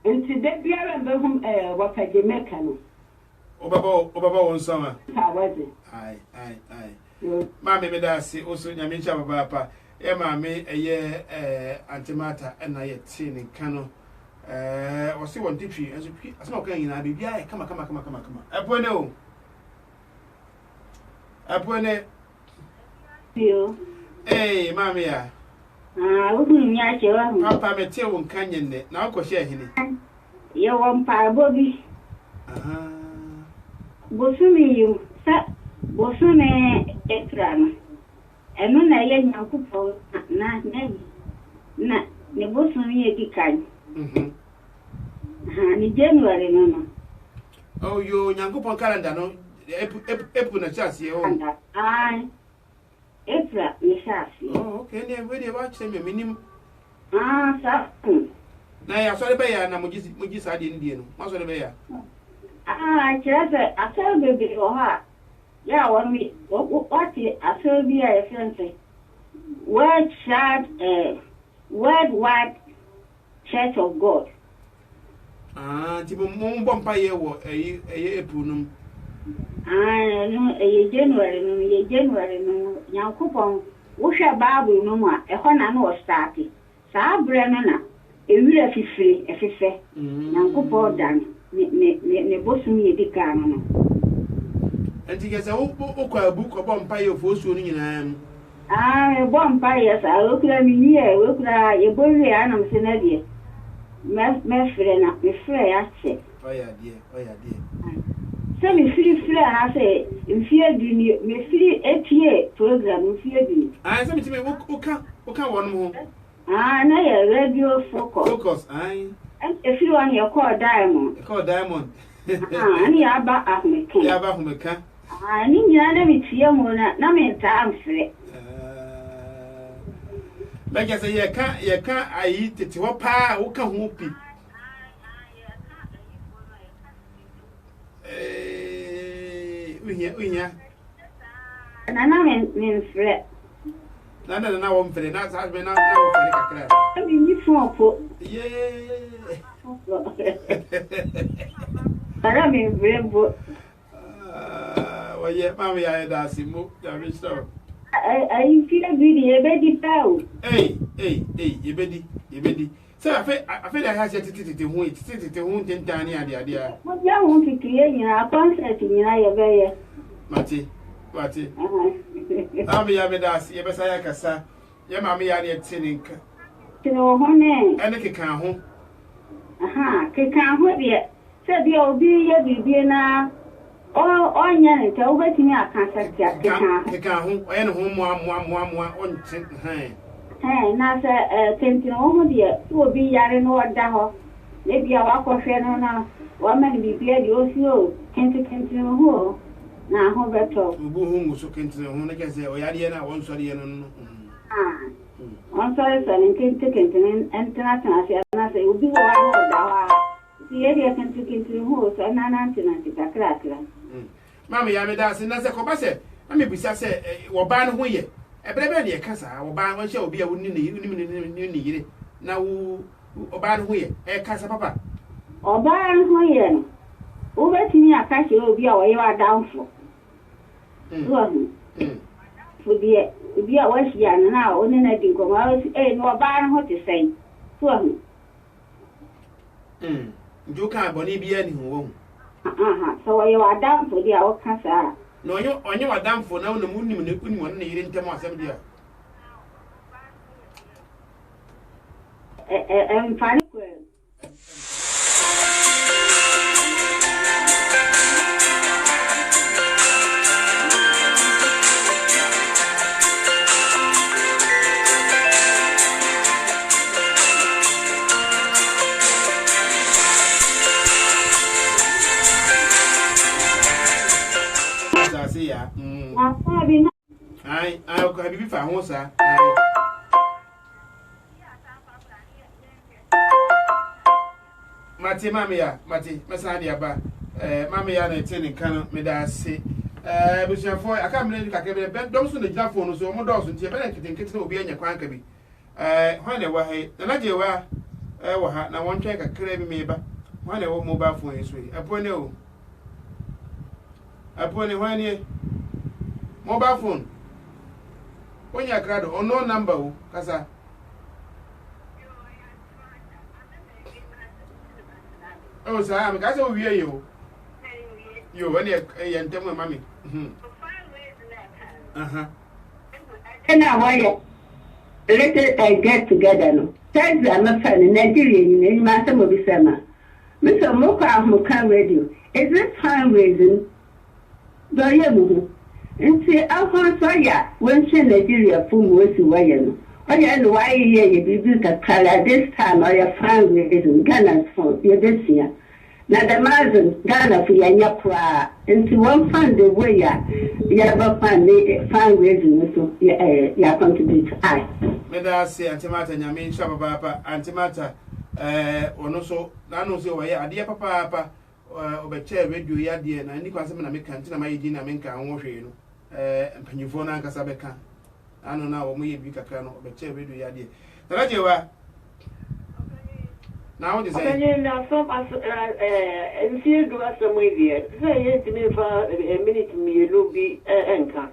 nti de biara be hum waka de make no obaba won sama sa was ai ma me da se oso nyame cha baba pa e ma me eye antimata na ye ti ne kano o se won titwi enso asma kan yina bibia e kama apone yo ma me ya uhun ya che wa papa me te won kanyen ne na ko hye hene ye won pa bobi bosumi yu sa bosumi ekrana eno na ye nyankopɔ na ne bosumi ye dikan ni January no oh yo nyankopɔ calendar no epu na chase o April ni chase oh okay ne we dey watch them minim sa na ya so le be ya na muji sa de ndie no ma so le be ya chese asal bebe o ha ya won what asal bi ya sense Worldwide Church of God tipo mo bompa ye wo April no no January no Nyankopon wo hwe Bible no mu a ehọ na no start saa bre no na ewira fifire efefe Nyankopon dan ne bosum ye dika no enti ke se wo kwa book bompa ye fo so no nyina bompa ye sa wo kura mi ni e wo kura ye bowie anam se na de me frɛ na me frɛ ya che oya die se me frɛ ha se mfie du ni me frɛ etie program mfie du se me timi wo ka won mo na ye radio focus efiri wan ye call diamond ani aba ahmeka ni nyina na me tie mo na me ta amfrɛ like I say ye ka ayi tete ho pa wo ka ho pi unya na me frɛ na wo mfrɛ na sa me na wo frɛ kakra ni fo po ara me frɛ bo oye mama ya da simo da me stop I feel good, you better tell. Hey, you better. So I feel I have to titi who 10 tiny idea. What you want to create in a concert in your way? Mati. I'm Yamadas, Yabasaya Cassa, Yamami Yadi Tinink. To honey, and a kikan home. Kikan home yet. Said the old be now. Oh, yeah, tell me I can't say home and home on hey, now, sir, thinking over there, will be yarin or daho. Maybe I walk off now. One man be beard, you can't who. Now, how better? Who so can't say, oh, Yadiana, one sorry, one sorry, selling can't take it and international. I say, will be one. The area can take into the horse and an antenna cracker. Mamma Yamada, and as a cobase, I may be say, or ban who ye. A brother near Casa, or ban one shall be a wooden need. Now, or ban who ye, a Casa Papa. Or ban who ye. Over to me, a cash will be away you are down for. For the be a West Yan now, only I think of ours, no ban what to say. You can't believe any home. So you are down for the old casa. No, you are down for now. The moon, you couldn't want to eat in Thomas. And funny. Ai, ko habibi fa ho sa. Mate mama ya, mate, masa dia ba. Mama ya na tene kan me da ase. Busuafo aka me ne kakebe be dom so na gina phone so mo do so ntie be na kitenkete obi anya kwan ka bi. Hwan na wa he, na je wa wa ha na won twa kakra bi me ba. Hwan na wo mobile phone so yi. Apone o. Apone hwan ni mobile phone. Onya krado ono number o kasa. Oh, sir, I'm going to hear you. You when you tell my mommy. And now, why let us get together. No, tell them I'm a friend in Nigerian in Master Movie Summer. Mr. Moka Moka Radio. Is this fundraising? Do you? And say, I'll answer ya when she Nigeria full was away. Oh, yeah, why you did a color this time or your fundraising Ghana's for your this year. Now the Mazin Ghana for your pra into one fund the way you ever find the fundraising so you contribute. I. Meda say Antimata Yamin Shababa, Antimata, or so, Nano so why a dear papa, over chair radio yadia, and any consumer make cantina my dinner menka and wash you, and Penufona Casabeka. I don't know what we can but chair radio yadia. The radio. Now what is it? Now, some and see do us some way there. Say, yes, to me for a minute, me, will be anchor.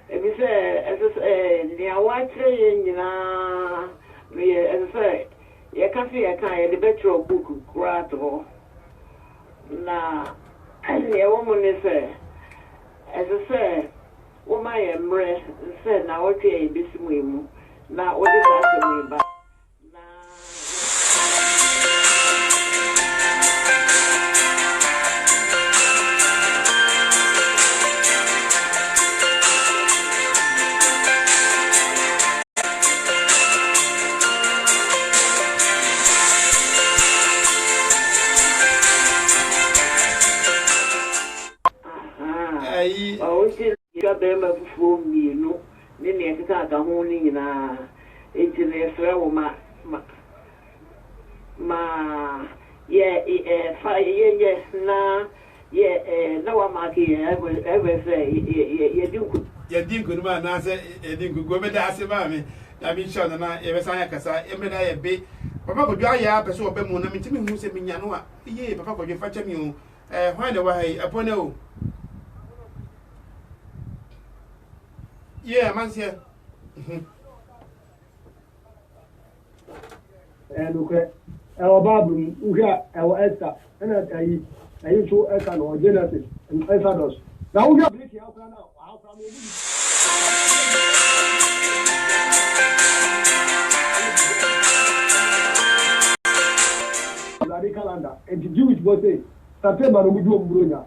If you say, as I say, they are watching, you know, as I say, you can see a kind of better book, grato. Now, and the woman is, as I say, woman, I am rest, said, now, okay, this swim. Now, what is that to me? Bema for me, no, then I can't a honing in a it's yeah, 5 years now, yeah, no one might ever say, you didn't good man, I said, you didn't go with us about me. I've been shot and I ever sang a cassa, every day a bit. Papa could dry up a so bad moon, I mean, to me who said me, Yanoa, yeah, Papa could you fetch me, find a way upon you. Yeah, man's here. And okay, our Babu, our Esther, and I used to Esther or Genesis and Esther. Now we are breaking out now. How come you? Calendar and the Jewish birthday, September, we do Brunia.